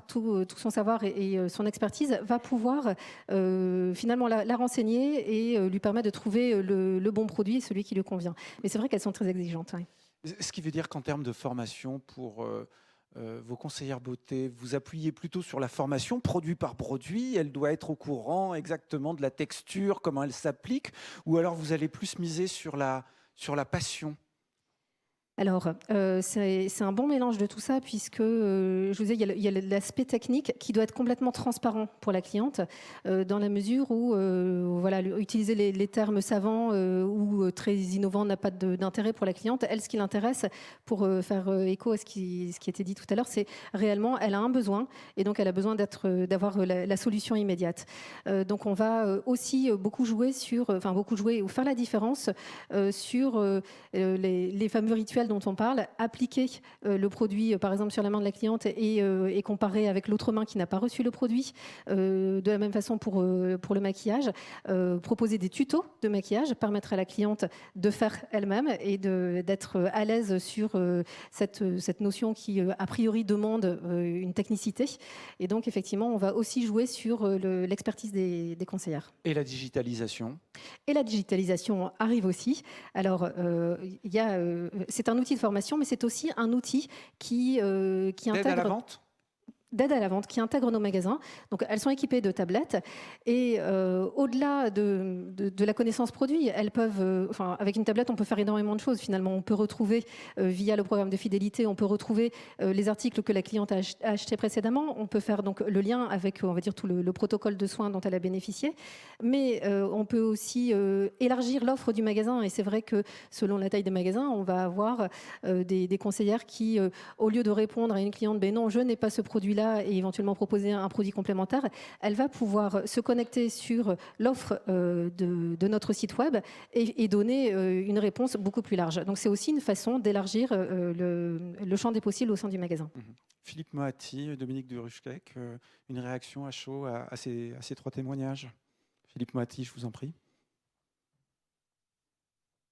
tout son savoir et son expertise, va pouvoir finalement la renseigner et lui permettre de trouver le bon produit, celui qui lui convient. Mais c'est vrai qu'elles sont très exigeantes. Ouais. Ce qui veut dire qu'en termes de formation pour vos conseillères beauté, vous appuyez plutôt sur la formation produit par produit, elle doit être au courant exactement de la texture, comment elle s'applique, ou alors vous allez plus miser sur la passion? Alors, c'est un bon mélange de tout ça, puisque, je vous disais, il y a l'aspect technique qui doit être complètement transparent pour la cliente, dans la mesure où voilà, utiliser les termes savants ou très innovants n'a pas d'intérêt pour la cliente. Elle, ce qui l'intéresse, pour faire écho à ce qui était dit tout à l'heure, c'est réellement, elle a un besoin, et donc elle a besoin d'avoir la solution immédiate. Donc, on va aussi beaucoup jouer ou faire la différence sur les fameux rituels dont on parle, appliquer le produit par exemple sur la main de la cliente et comparer avec l'autre main qui n'a pas reçu le produit. De la même façon pour le maquillage, proposer des tutos de maquillage, permettre à la cliente de faire elle-même et d'être à l'aise sur cette notion qui a priori demande une technicité. Et donc effectivement, on va aussi jouer sur l'expertise des conseillères. Et la digitalisation? Et la digitalisation arrive aussi. Alors, c'est un outil de formation, mais c'est aussi un outil qui intègre... D'aide à la vente ? D'aide à la vente, qui intègre nos magasins. Donc, elles sont équipées de tablettes et au-delà de la connaissance produit, elles peuvent, avec une tablette, on peut faire énormément de choses. Finalement, on peut retrouver via le programme de fidélité, on peut retrouver les articles que la cliente a achetés précédemment. On peut faire donc le lien avec, on va dire, tout le protocole de soins dont elle a bénéficié. Mais on peut aussi élargir l'offre du magasin. Et c'est vrai que selon la taille des magasins, on va avoir des conseillères qui, au lieu de répondre à une cliente, ben non, je n'ai pas ce produit-là, et éventuellement proposer un produit complémentaire, elle va pouvoir se connecter sur l'offre de notre site web et donner une réponse beaucoup plus large. Donc c'est aussi une façon d'élargir le champ des possibles au sein du magasin. Philippe Moati, Dominique de Ruschkeck, une réaction à chaud à ces 3 témoignages? Philippe Moati, je vous en prie.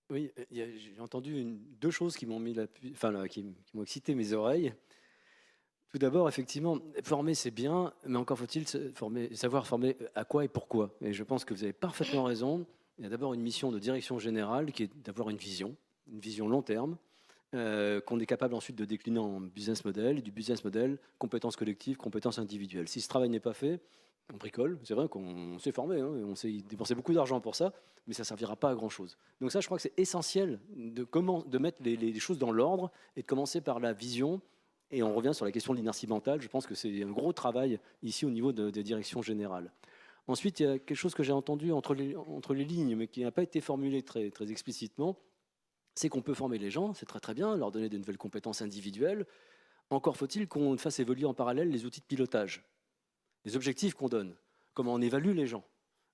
Oui, j'ai entendu 2 choses qui m'ont qui m'ont excité mes oreilles. Tout d'abord, effectivement, former, c'est bien, mais encore faut-il savoir former à quoi et pourquoi. Et je pense que vous avez parfaitement raison. Il y a d'abord une mission de direction générale qui est d'avoir une vision long terme, qu'on est capable ensuite de décliner en business model, et du business model, compétences collectives, compétences individuelles. Si ce travail n'est pas fait, on bricole. C'est vrai qu'on s'est formé, on s'est dépensé beaucoup d'argent pour ça, mais ça ne servira pas à grand-chose. Donc ça, je crois que c'est essentiel de mettre les choses dans l'ordre et de commencer par la vision. Et on revient sur la question de l'inertie mentale. Je pense que c'est un gros travail ici au niveau des directions générales. Ensuite, il y a quelque chose que j'ai entendu entre les lignes, mais qui n'a pas été formulé très, très explicitement, c'est qu'on peut former les gens, c'est très très bien, leur donner de nouvelles compétences individuelles. Encore faut-il qu'on fasse évoluer en parallèle les outils de pilotage, les objectifs qu'on donne, comment on évalue les gens.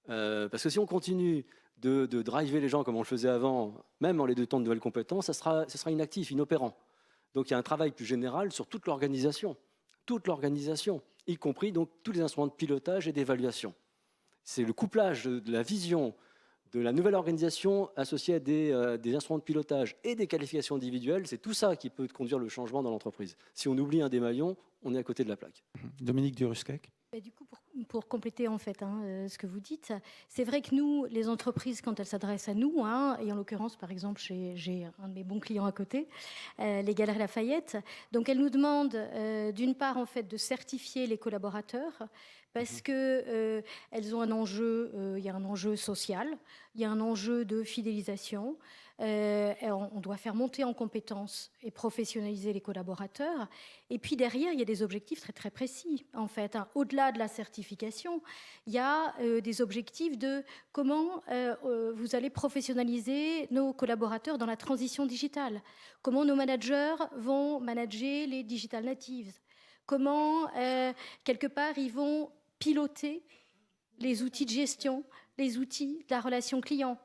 Parce que si on continue de driver les gens comme on le faisait avant, même en les dotant de nouvelles compétences, ça sera inactif, inopérant. Donc il y a un travail plus général sur toute l'organisation, y compris donc tous les instruments de pilotage et d'évaluation. C'est le couplage de la vision de la nouvelle organisation associée à des instruments de pilotage et des qualifications individuelles, c'est tout ça qui peut conduire le changement dans l'entreprise. Si on oublie un des maillons, on est à côté de la plaque. Dominique Duruskek. Du coup, pour compléter en fait ce que vous dites, c'est vrai que nous, les entreprises, quand elles s'adressent à nous, et en l'occurrence, par exemple, j'ai un de mes bons clients à côté, les Galeries Lafayette, donc elles nous demandent d'une part en fait de certifier les collaborateurs parce que elles ont un enjeu, il y a un enjeu social, il y a un enjeu de fidélisation. On doit faire monter en compétences et professionnaliser les collaborateurs. Et puis derrière, il y a des objectifs très très précis. En fait, au-delà de la certification, il y a des objectifs de comment vous allez professionnaliser nos collaborateurs dans la transition digitale. Comment nos managers vont manager les digital natives. Comment, quelque part, ils vont piloter les outils de gestion, les outils de la relation client.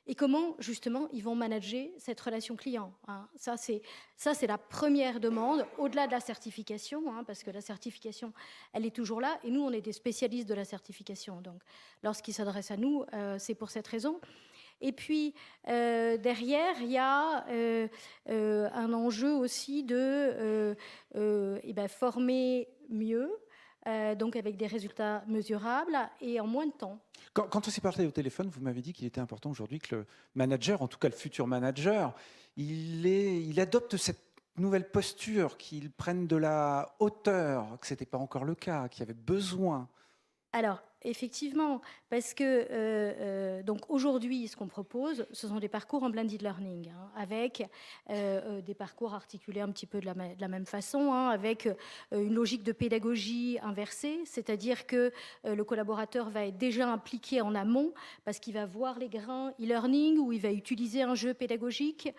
Et comment, justement, ils vont manager cette relation client. Ça, c'est la première demande, au-delà de la certification, parce que la certification, elle est toujours là. Et nous, on est des spécialistes de la certification. Donc, lorsqu'ils s'adressent à nous, c'est pour cette raison. Et puis, derrière, il y a un enjeu aussi de former mieux, donc avec des résultats mesurables et en moins de temps. Quand on s'est parlé au téléphone, vous m'avez dit qu'il était important aujourd'hui que le manager, en tout cas le futur manager, il adopte cette nouvelle posture, qu'il prenne de la hauteur, que ce n'était pas encore le cas, qu'il y avait besoin. Alors, effectivement, parce que donc aujourd'hui, ce qu'on propose, ce sont des parcours en blended learning, avec des parcours articulés un petit peu de la même façon, avec une logique de pédagogie inversée, c'est-à-dire que le collaborateur va être déjà impliqué en amont, parce qu'il va voir les grains e-learning, où il va utiliser un jeu pédagogique.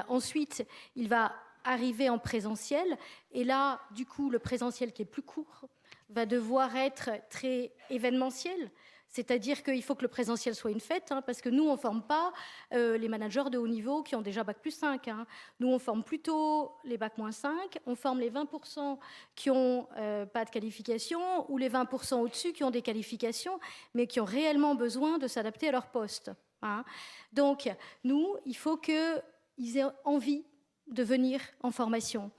Ensuite, il va arriver en présentiel, et là, du coup, le présentiel qui est plus court, va devoir être très événementiel, c'est-à-dire qu'il faut que le présentiel soit une fête, parce que nous, on ne forme pas les managers de haut niveau qui ont déjà Bac+5. Nous, on forme plutôt les Bac-5, on forme les 20% qui n'ont pas de qualification ou les 20% au-dessus qui ont des qualifications, mais qui ont réellement besoin de s'adapter à leur poste. Donc, nous, il faut qu'ils aient envie de venir en formation.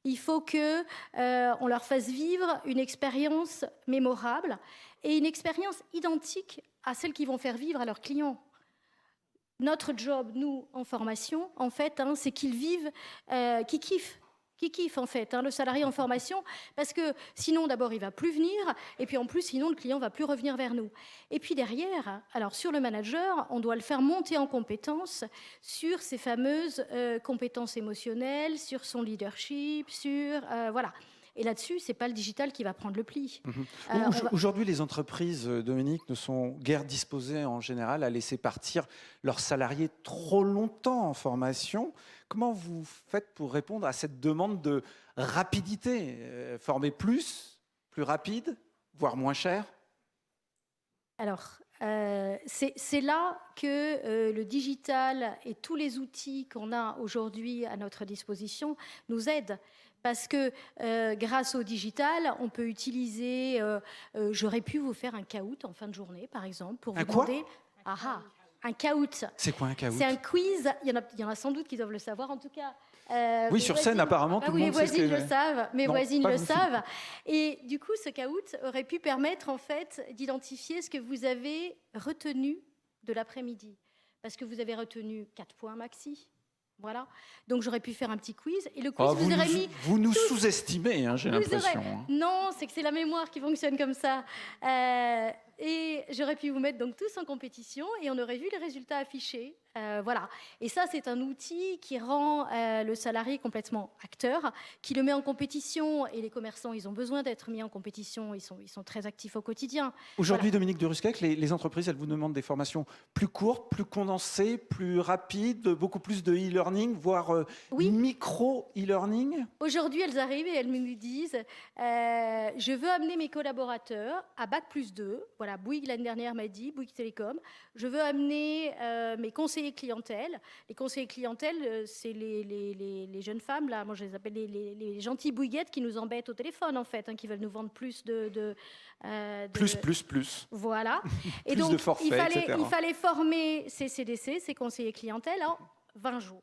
Il faut qu'on leur fasse vivre une expérience mémorable et une expérience identique à celle qu'ils vont faire vivre à leurs clients. Notre job, nous, en formation, en fait, c'est qu'ils vivent, qu'ils kiffent, en fait, le salarié en formation, parce que sinon, d'abord, il ne va plus venir, et puis en plus, sinon, le client ne va plus revenir vers nous. Et puis derrière, alors sur le manager, on doit le faire monter en compétences sur ces fameuses compétences émotionnelles, sur son leadership, voilà. Et là-dessus, ce n'est pas le digital qui va prendre le pli. Aujourd'hui, les entreprises, Dominique, ne sont guère disposées en général à laisser partir leurs salariés trop longtemps en formation. Comment vous faites pour répondre à cette demande de rapidité ? Former plus rapide, voire moins cher ? Alors, c'est là que le digital et tous les outils qu'on a aujourd'hui à notre disposition nous aident. Parce que grâce au digital, on peut utiliser... j'aurais pu vous faire un caout en fin de journée, par exemple, pour vous demander... Un caout. C'est quoi un caout ? C'est un quiz. Il y en a sans doute qui doivent le savoir, en tout cas. Oui, sur scène, apparemment, tout le monde sait ce que... Mes voisines le savent. Mes voisines le savent. Et du coup, ce caout aurait pu permettre, en fait, d'identifier ce que vous avez retenu de l'après-midi. Parce que vous avez retenu 4 points maxi. Voilà. Donc, j'aurais pu faire un petit quiz. Et le quiz, vous nous sous-estimez, j'ai l'impression. Non, c'est que c'est la mémoire qui fonctionne comme ça. Et j'aurais pu vous mettre donc tous en compétition et on aurait vu les résultats affichés. Voilà. Et ça, c'est un outil qui rend le salarié complètement acteur, qui le met en compétition. Et les commerçants, ils ont besoin d'être mis en compétition. Ils sont très actifs au quotidien. Aujourd'hui, voilà. Dominique de Rusquec, les entreprises, elles vous demandent des formations plus courtes, plus condensées, plus rapides, beaucoup plus de e-learning, voire micro-e-learning. Aujourd'hui, elles arrivent et elles nous disent je veux amener mes collaborateurs à Bac+2. Voilà, Bouygues, l'année dernière, m'a dit, Bouygues Télécom. Je veux amener mes conseillers clientèle. Les conseillers clientèle, c'est les jeunes femmes, là, moi je les appelle les gentilles Bouyguettes qui nous embêtent au téléphone, en fait, qui veulent nous vendre plus de plus. Voilà. Et plus donc, de forfaits, il fallait former ces CDC, ces conseillers clientèle, en 20 jours.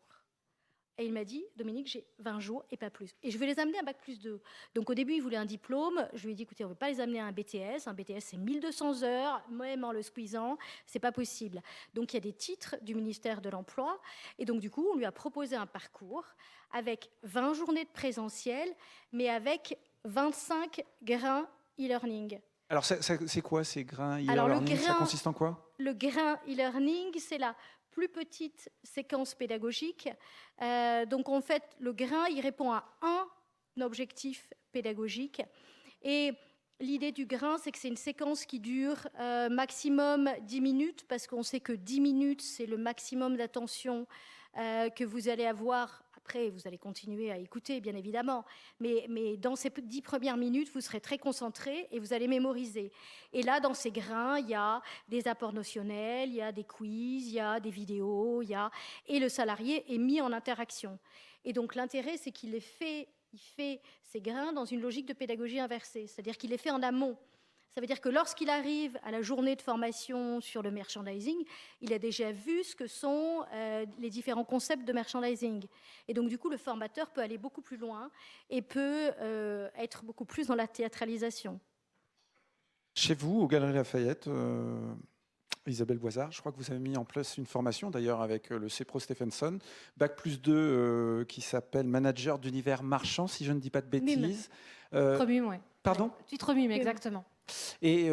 Et il m'a dit, Dominique, j'ai 20 jours et pas plus. Et je vais les amener à Bac+2. Donc au début, il voulait un diplôme. Je lui ai dit, écoutez, on ne veut pas les amener à un BTS. Un BTS, c'est 1200 heures, même en le squeezant, c'est pas possible. Donc il y a des titres du ministère de l'Emploi. Et donc du coup, on lui a proposé un parcours avec 20 journées de présentiel, mais avec 25 grains e-learning. Alors, c'est quoi ces grains Alors, e-learning? Ça consiste en quoi? Le grain e-learning, c'est la plus petite séquence pédagogique. Donc, en fait, le grain, il répond à un objectif pédagogique. Et l'idée du grain, c'est que c'est une séquence qui dure maximum 10 minutes, parce qu'on sait que 10 minutes, c'est le maximum d'attention que vous allez avoir. Après, vous allez continuer à écouter, bien évidemment, mais dans ces 10 premières minutes, vous serez très concentré et vous allez mémoriser. Et là, dans ces grains, il y a des apports notionnels, il y a des quiz, il y a des vidéos, et le salarié est mis en interaction. Et donc, l'intérêt, c'est qu'il fait ces grains dans une logique de pédagogie inversée, c'est-à-dire qu'il les fait en amont. Ça veut dire que lorsqu'il arrive à la journée de formation sur le merchandising, il a déjà vu ce que sont les différents concepts de merchandising. Et donc, du coup, le formateur peut aller beaucoup plus loin et peut être beaucoup plus dans la théâtralisation. Chez vous, aux Galeries Lafayette, Isabelle Boisard, je crois que vous avez mis en place une formation, d'ailleurs avec le CEPRO Stephenson, Bac+2, qui s'appelle Manager d'univers marchand, si je ne dis pas de bêtises. Titre MUM, oui. Pardon? Titre MUM, exactement. Et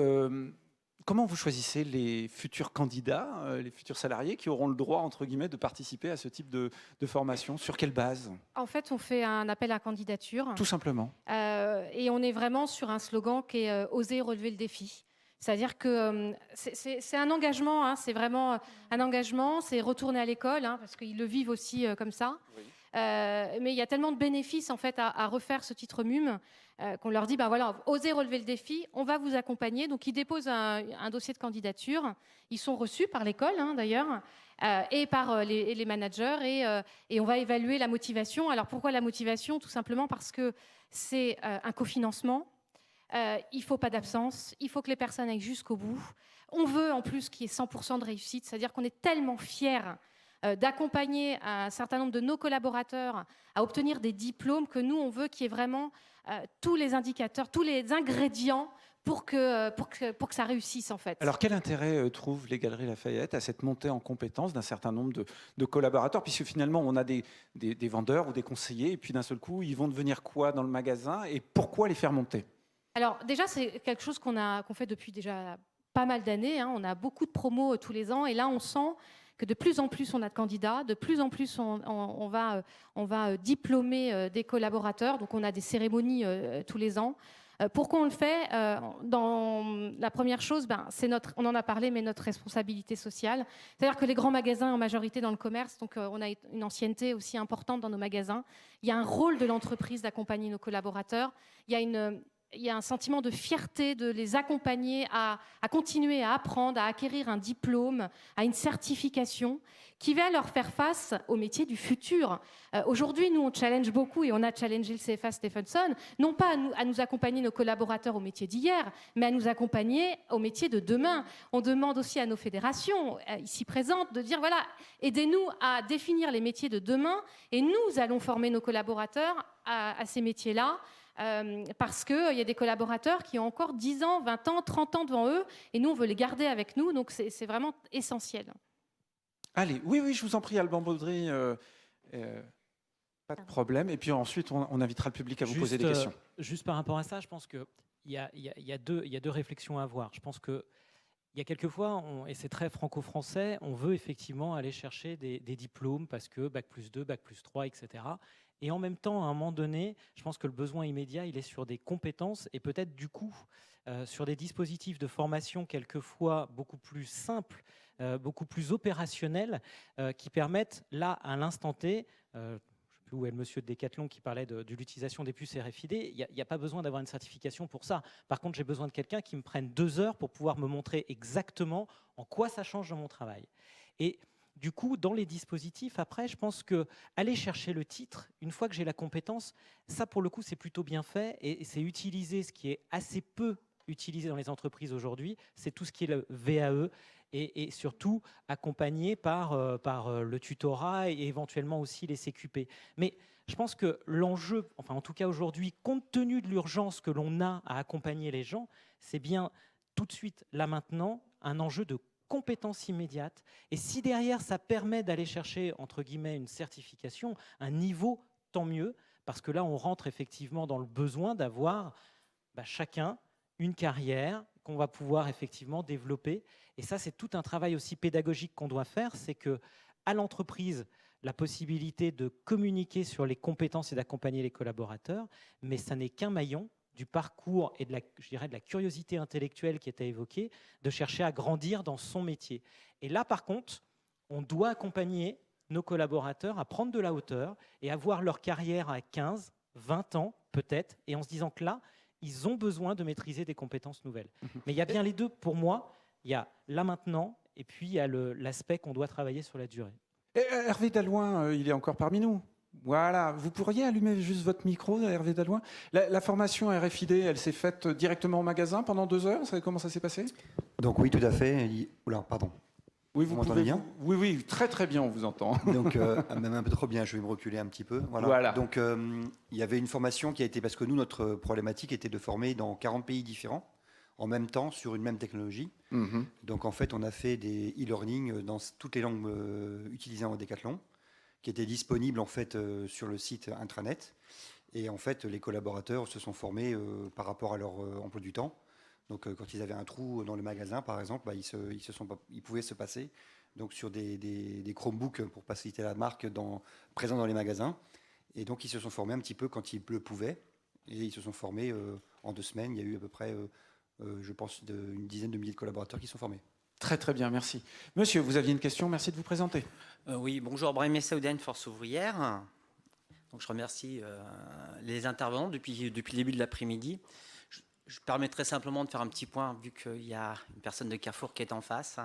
comment vous choisissez les futurs candidats, les futurs salariés qui auront le droit, entre guillemets, de participer à ce type de formation? Sur quelle base? En fait, on fait un appel à candidature. Tout simplement. Et on est vraiment sur un slogan qui est « Oser relever le défi ». C'est-à-dire que c'est un engagement, hein, c'est vraiment un engagement, c'est retourner à l'école, hein, parce qu'ils le vivent aussi comme ça. Oui. Mais il y a tellement de bénéfices en fait à refaire ce titre MUM qu'on leur dit, ben voilà, osez relever le défi, on va vous accompagner. Donc ils déposent un dossier de candidature, ils sont reçus par l'école hein, d'ailleurs, et par les managers, et on va évaluer la motivation. Alors pourquoi la motivation? Tout simplement parce que c'est un cofinancement. Il ne faut pas d'absence, il faut que les personnes aillent jusqu'au bout. On veut en plus qu'il y ait 100% de réussite, c'est-à-dire qu'on est tellement fiers d'accompagner un certain nombre de nos collaborateurs à obtenir des diplômes que nous, on veut qu'il y ait vraiment tous les indicateurs, tous les ingrédients pour que ça réussisse en fait. Alors quel intérêt trouvent les Galeries Lafayette à cette montée en compétence d'un certain nombre de collaborateurs, puisque finalement on a des vendeurs ou des conseillers, et puis d'un seul coup, ils vont devenir quoi dans le magasin, et pourquoi les faire monter? Alors déjà, c'est quelque chose qu'on fait depuis déjà pas mal d'années. Hein. On a beaucoup de promos tous les ans, et là, on sent que de plus en plus on a de candidats, de plus en plus on va diplômer des collaborateurs. Donc on a des cérémonies tous les ans. Pourquoi on le fait? Dans la première chose, on en a parlé, mais notre responsabilité sociale. C'est-à-dire que les grands magasins, en majorité dans le commerce, donc on a une ancienneté aussi importante dans nos magasins. Il y a un rôle de l'entreprise d'accompagner nos collaborateurs. Il y a un sentiment de fierté de les accompagner à continuer à apprendre, à acquérir un diplôme, à une certification qui va leur faire face au métier du futur. Aujourd'hui, nous, on challenge beaucoup et on a challengé le CFA Stephenson, non pas à nous accompagner nos collaborateurs au métier d'hier, mais à nous accompagner au métier de demain. On demande aussi à nos fédérations, ici présentes, de dire, voilà, aidez-nous à définir les métiers de demain et nous allons former nos collaborateurs à ces métiers-là. Parce qu'il y a des collaborateurs qui ont encore 10 ans, 20 ans, 30 ans devant eux, et nous, on veut les garder avec nous, donc c'est vraiment essentiel. Allez, oui, je vous en prie, Alban Baudry, pas de problème. Et puis ensuite, on invitera le public à vous poser des questions. Juste par rapport à ça, je pense qu'il y a deux réflexions à avoir. Je pense qu'il y a quelquefois, et c'est très franco-français, on veut effectivement aller chercher des diplômes parce que Bac+2, Bac+3, etc. Et en même temps, à un moment donné, je pense que le besoin immédiat, il est sur des compétences et peut-être du coup sur des dispositifs de formation quelquefois beaucoup plus simples, beaucoup plus opérationnels, qui permettent là, à l'instant T, je ne sais plus où est le monsieur de Decathlon qui parlait de l'utilisation des puces RFID, il n'y a pas besoin d'avoir une certification pour ça. Par contre, j'ai besoin de quelqu'un qui me prenne 2 heures pour pouvoir me montrer exactement en quoi ça change dans mon travail. Et du coup, dans les dispositifs, après, je pense que aller chercher le titre, une fois que j'ai la compétence, ça, pour le coup, c'est plutôt bien fait et c'est utiliser ce qui est assez peu utilisé dans les entreprises aujourd'hui, c'est tout ce qui est le VAE. et surtout accompagnés par le tutorat et éventuellement aussi les CQP. Mais je pense que l'enjeu, enfin en tout cas aujourd'hui, compte tenu de l'urgence que l'on a à accompagner les gens, c'est bien tout de suite, là maintenant, un enjeu de compétences immédiates. Et si derrière, ça permet d'aller chercher, entre guillemets, une certification, un niveau, tant mieux, parce que là, on rentre effectivement dans le besoin d'avoir chacun une carrière qu'on va pouvoir effectivement développer. Et ça, c'est tout un travail aussi pédagogique qu'on doit faire, c'est qu'à l'entreprise, la possibilité de communiquer sur les compétences et d'accompagner les collaborateurs, mais ça n'est qu'un maillon du parcours et de la curiosité intellectuelle qui était évoquée, de chercher à grandir dans son métier. Et là, par contre, on doit accompagner nos collaborateurs à prendre de la hauteur et à voir leur carrière à 15, 20 ans peut-être, et en se disant que là, ils ont besoin de maîtriser des compétences nouvelles. Mais il y a bien les deux. Pour moi, il y a là maintenant, et puis il y a l'aspect qu'on doit travailler sur la durée. Et Hervé Dallouin, il est encore parmi nous. Voilà, vous pourriez allumer juste votre micro, Hervé Dallouin. La formation RFID, elle s'est faite directement au magasin pendant 2 heures. Comment ça s'est passé? Donc oui, tout à fait. Oula, pardon. Oui, vous m'entendez bien? Oui, très très bien, on vous entend. Donc même un peu trop bien, je vais me reculer un petit peu. Voilà. Donc il y avait une formation qui a été, parce que nous, notre problématique était de former dans 40 pays différents, en même temps, sur une même technologie. Donc en fait, on a fait des e-learning dans toutes les langues utilisées en Decathlon, qui étaient disponibles en fait sur le site intranet. Et en fait, les collaborateurs se sont formés par rapport à leur emploi du temps. Donc quand ils avaient un trou dans le magasin, par exemple, ils pouvaient se passer donc, sur des Chromebooks pour faciliter la marque présents dans les magasins. Et donc ils se sont formés un petit peu quand ils le pouvaient. Et ils se sont formés en 2 semaines. Il y a eu à peu près, je pense, une dizaine de milliers de collaborateurs qui sont formés. Très très bien, merci. Monsieur, vous aviez une question, merci de vous présenter. Oui, bonjour, Brahim Messaoudane, Force ouvrière. Donc, je remercie les intervenants depuis le début de l'après-midi. Je permettrai simplement de faire un petit point, vu qu'il y a une personne de Carrefour qui est en face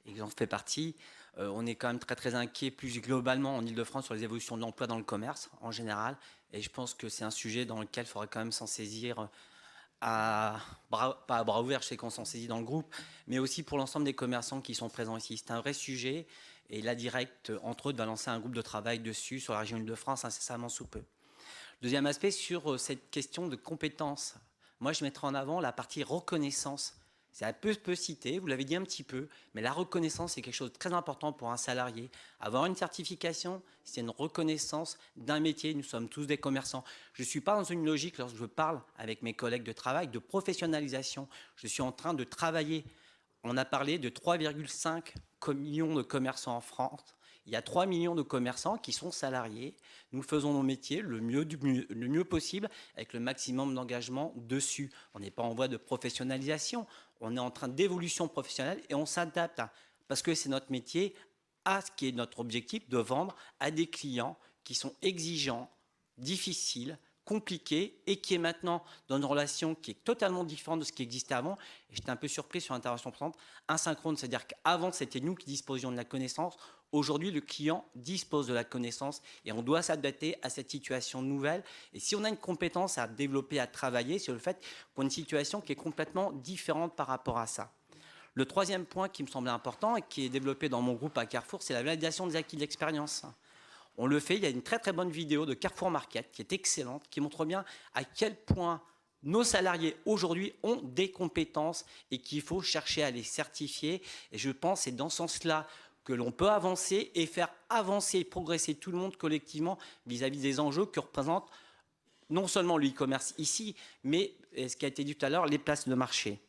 et que j'en fais partie. On est quand même très très inquiet plus globalement en Ile-de-France sur les évolutions de l'emploi dans le commerce en général. Et je pense que c'est un sujet dans lequel il faudrait quand même s'en saisir pas à bras ouverts, je sais qu'on s'en saisit dans le groupe, mais aussi pour l'ensemble des commerçants qui sont présents ici. C'est un vrai sujet et la Direct, entre autres, va lancer un groupe de travail dessus sur la région Île-de-France incessamment sous peu. Deuxième aspect, sur cette question de compétences. Moi, je mettrai en avant la partie reconnaissance. C'est un peu cité, vous l'avez dit un petit peu, mais la reconnaissance, c'est quelque chose de très important pour un salarié. Avoir une certification, c'est une reconnaissance d'un métier. Nous sommes tous des commerçants. Je ne suis pas dans une logique, lorsque je parle avec mes collègues de travail, de professionnalisation. Je suis en train de travailler. On a parlé de 3,5 millions de commerçants en France. Il y a 3 millions de commerçants qui sont salariés. Nous faisons nos métiers le mieux possible avec le maximum d'engagement dessus. On n'est pas en voie de professionnalisation. On est en train d'évolution professionnelle et on s'adapte parce que c'est notre métier à ce qui est notre objectif de vendre à des clients qui sont exigeants, difficiles, compliqués et qui est maintenant dans une relation qui est totalement différente de ce qui existait avant. Et j'étais un peu surpris sur l'intervention présente, asynchrone, c'est-à-dire qu'avant c'était nous qui disposions de la connaissance. Aujourd'hui, le client dispose de la connaissance et on doit s'adapter à cette situation nouvelle. Et si on a une compétence à développer, à travailler, c'est le fait qu'on a une situation qui est complètement différente par rapport à ça. Le troisième point qui me semblait important et qui est développé dans mon groupe à Carrefour, c'est la validation des acquis de l'expérience. On le fait, il y a une très très bonne vidéo de Carrefour Market qui est excellente, qui montre bien à quel point nos salariés aujourd'hui ont des compétences et qu'il faut chercher à les certifier. Et je pense que c'est dans ce sens-là que l'on peut avancer et faire avancer et progresser tout le monde collectivement vis-à-vis des enjeux que représente non seulement le e-commerce ici, mais ce qui a été dit tout à l'heure, les places de marché.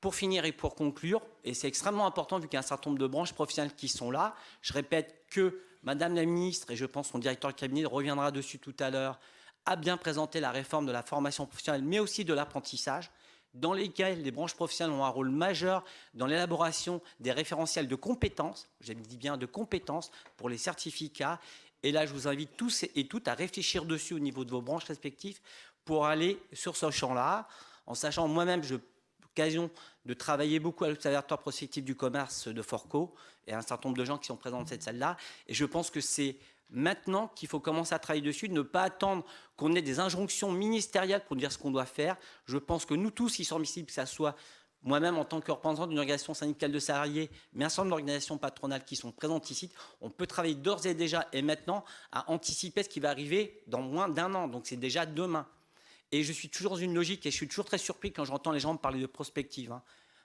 Pour finir et pour conclure, et c'est extrêmement important vu qu'il y a un certain nombre de branches professionnelles qui sont là, je répète que Madame la Ministre, et je pense son directeur de cabinet reviendra dessus tout à l'heure, a bien présenté la réforme de la formation professionnelle, mais aussi de l'apprentissage, dans lesquels les branches professionnelles ont un rôle majeur dans l'élaboration des référentiels de compétences, je dis bien de compétences, pour les certificats. Et là, je vous invite tous et toutes à réfléchir dessus au niveau de vos branches respectives pour aller sur ce champ-là, en sachant moi-même, j'ai l'occasion de travailler beaucoup à l'Observatoire prospectif du commerce de Forco et un certain nombre de gens qui sont présents dans cette salle-là. Et je pense que c'est maintenant qu'il faut commencer à travailler dessus, ne pas attendre qu'on ait des injonctions ministérielles pour dire ce qu'on doit faire. Je pense que nous tous qui sommes ici, que ce soit moi-même, en tant que représentant d'une organisation syndicale de salariés, mais un certain nombre d'organisations patronales qui sont présentes ici, on peut travailler d'ores et déjà et maintenant à anticiper ce qui va arriver dans moins d'1 an. Donc c'est déjà demain. Et je suis toujours dans une logique, et je suis toujours très surpris quand j'entends les gens me parler de prospective.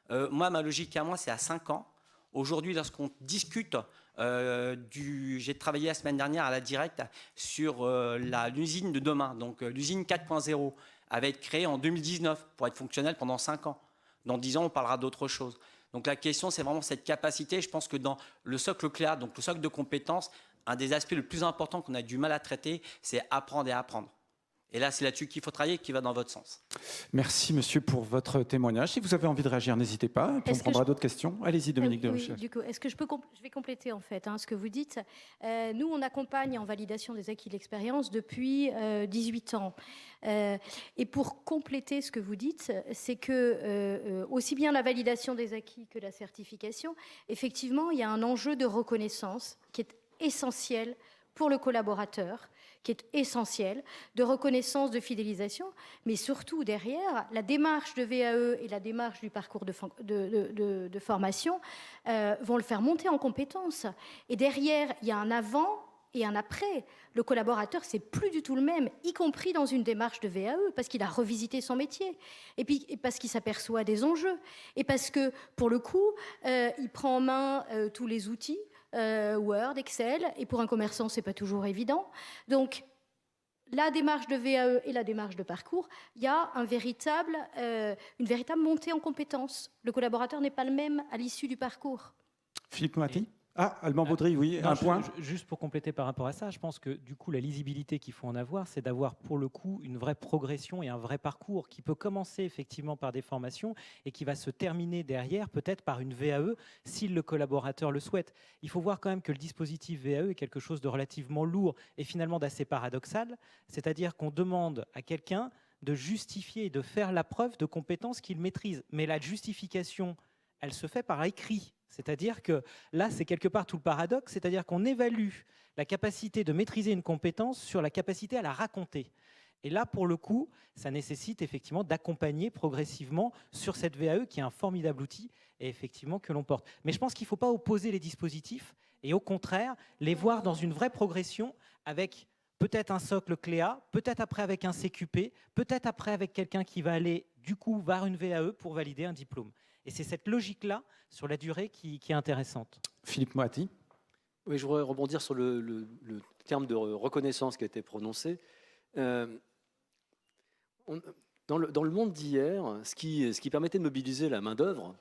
Moi, ma logique à moi, c'est à 5 ans. Aujourd'hui, lorsqu'on discute j'ai travaillé la semaine dernière à la Directe sur l'usine de demain, donc l'usine 4.0, avait été créée en 2019 pour être fonctionnelle pendant 5 ans. Dans 10 ans, on parlera d'autre chose. Donc la question, c'est vraiment cette capacité. Je pense que dans le socle CLEA, donc le socle de compétences, un des aspects le plus importants qu'on a du mal à traiter, c'est apprendre et apprendre. Et là, c'est là-dessus qu'il faut travailler, qui va dans votre sens. Merci, monsieur, pour votre témoignage. Si vous avez envie de réagir, n'hésitez pas. Puis on prendra d'autres questions. Allez-y, Dominique Deloche. Oui, du coup, est-ce que je vais compléter, en fait, ce que vous dites. Nous, on accompagne en validation des acquis de l'expérience depuis 18 ans. Et pour compléter ce que vous dites, c'est que aussi bien la validation des acquis que la certification, effectivement, il y a un enjeu de reconnaissance qui est essentiel pour le collaborateur, qui est essentiel, de reconnaissance, de fidélisation, mais surtout derrière, la démarche de VAE et la démarche du parcours de formation vont le faire monter en compétences. Et derrière, il y a un avant et un après. Le collaborateur, c'est plus du tout le même, y compris dans une démarche de VAE, parce qu'il a revisité son métier, et puis parce qu'il s'aperçoit des enjeux, et parce que, pour le coup, il prend en main tous les outils, Word, Excel, et pour un commerçant, c'est pas toujours évident. Donc, la démarche de VAE et la démarche de parcours, il y a une véritable montée en compétences. Le collaborateur n'est pas le même à l'issue du parcours. Philippe Moati ? Ah, Alban Baudry, oui, non, un point. Juste pour compléter par rapport à ça, je pense que du coup, la lisibilité qu'il faut en avoir, c'est d'avoir pour le coup une vraie progression et un vrai parcours qui peut commencer effectivement par des formations et qui va se terminer derrière peut-être par une VAE si le collaborateur le souhaite. Il faut voir quand même que le dispositif VAE est quelque chose de relativement lourd et finalement d'assez paradoxal, c'est-à-dire qu'on demande à quelqu'un de justifier et de faire la preuve de compétences qu'il maîtrise. Mais la justification, elle se fait par écrit. C'est-à-dire que là, c'est quelque part tout le paradoxe, c'est-à-dire qu'on évalue la capacité de maîtriser une compétence sur la capacité à la raconter. Et là, pour le coup, ça nécessite effectivement d'accompagner progressivement sur cette VAE qui est un formidable outil et effectivement que l'on porte. Mais je pense qu'il ne faut pas opposer les dispositifs et au contraire, les voir dans une vraie progression avec peut-être un socle CLEA, peut-être après avec un CQP, peut-être après avec quelqu'un qui va aller du coup vers une VAE pour valider un diplôme. Et c'est cette logique-là, sur la durée, qui est intéressante. Philippe Moati. Oui, je voudrais rebondir sur le terme de reconnaissance qui a été prononcé. Dans le monde d'hier, ce qui permettait de mobiliser la main-d'œuvre,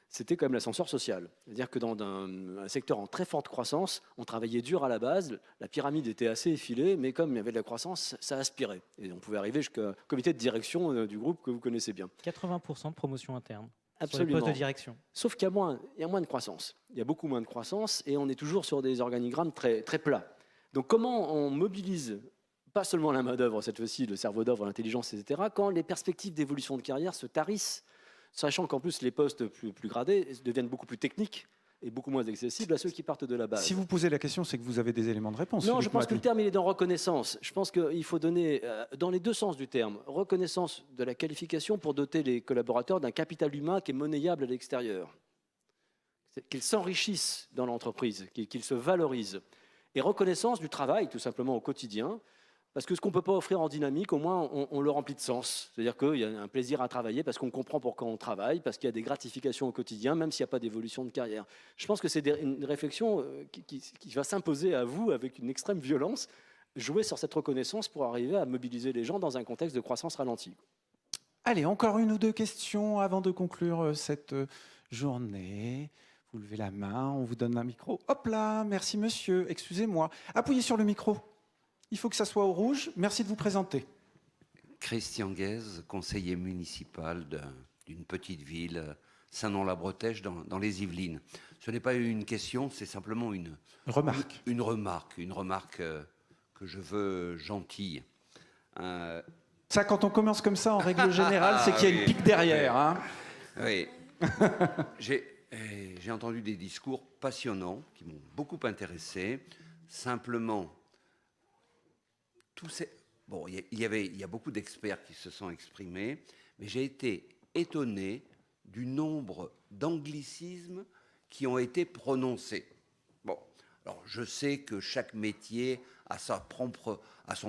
c'était quand même l'ascenseur social. C'est-à-dire que dans un secteur en très forte croissance, on travaillait dur à la base, la pyramide était assez effilée, mais comme il y avait de la croissance, ça aspirait. Et on pouvait arriver jusqu'au comité de direction du groupe que vous connaissez bien. 80% de promotion interne. Absolument. Sur les postes de direction. Sauf qu'il y a moins de croissance. Il y a beaucoup moins de croissance et on est toujours sur des organigrammes très, très plats. Donc comment on mobilise pas seulement la main-d'œuvre, cette fois-ci, le cerveau d'œuvre, l'intelligence, etc., quand les perspectives d'évolution de carrière se tarissent, sachant qu'en plus les postes plus gradés deviennent beaucoup plus techniques et beaucoup moins accessible à ceux qui partent de la base. Si vous posez la question, c'est que vous avez des éléments de réponse. Non, je pense que le terme il est dans reconnaissance. Je pense qu'il faut donner, dans les deux sens du terme, reconnaissance de la qualification pour doter les collaborateurs d'un capital humain qui est monnayable à l'extérieur. Qu'ils s'enrichissent dans l'entreprise, qu'ils se valorisent. Et reconnaissance du travail, tout simplement, au quotidien. Parce que ce qu'on ne peut pas offrir en dynamique, au moins, on le remplit de sens. C'est-à-dire qu'il y a un plaisir à travailler parce qu'on comprend pourquoi on travaille, parce qu'il y a des gratifications au quotidien, même s'il n'y a pas d'évolution de carrière. Je pense que c'est une réflexion qui va s'imposer à vous avec une extrême violence, jouer sur cette reconnaissance pour arriver à mobiliser les gens dans un contexte de croissance ralentie. Allez, encore une ou deux questions avant de conclure cette journée. Vous levez la main, on vous donne un micro. Hop là, merci monsieur, excusez-moi. Appuyez sur le micro. Il faut que ça soit au rouge. Merci de vous présenter. Christian Guèze, conseiller municipal d'une petite ville, Saint-Nom-la-Bretèche, dans les Yvelines. Ce n'est pas une question, c'est simplement une remarque. Une remarque que je veux gentille. Ça, quand on commence comme ça, en règle générale, c'est qu'il y a une pique derrière. Hein. Oui. J'ai entendu des discours passionnants qui m'ont beaucoup intéressé. Simplement, bon, il y a beaucoup d'experts qui se sont exprimés, mais j'ai été étonné du nombre d'anglicismes qui ont été prononcés. Bon, alors je sais que chaque métier a son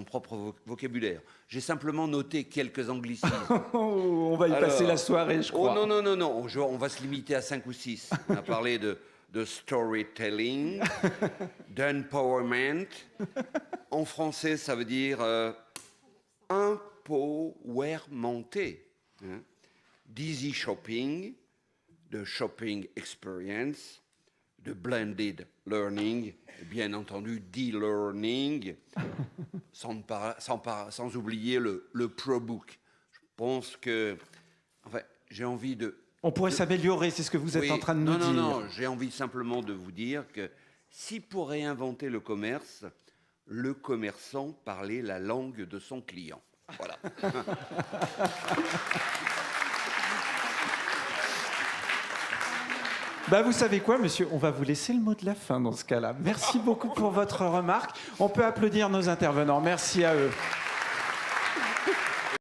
propre vocabulaire. J'ai simplement noté quelques anglicismes. On va y passer la soirée, je crois. Oh non, on va se limiter à 5 ou 6. On a parlé de storytelling, d'empowerment. En français, ça veut dire empowermenter, hein, d'easy shopping, de shopping experience, de blended learning, et bien entendu d'e-learning, sans oublier le ProBook. Je pense que, enfin, j'ai envie de... On pourrait s'améliorer, c'est ce que vous êtes en train de nous dire. Non, j'ai envie simplement de vous dire que si pour réinventer le commerce, le commerçant parlait la langue de son client. Voilà. Vous savez quoi, monsieur? On va vous laisser le mot de la fin dans ce cas-là. Merci beaucoup pour votre remarque. On peut applaudir nos intervenants. Merci à eux.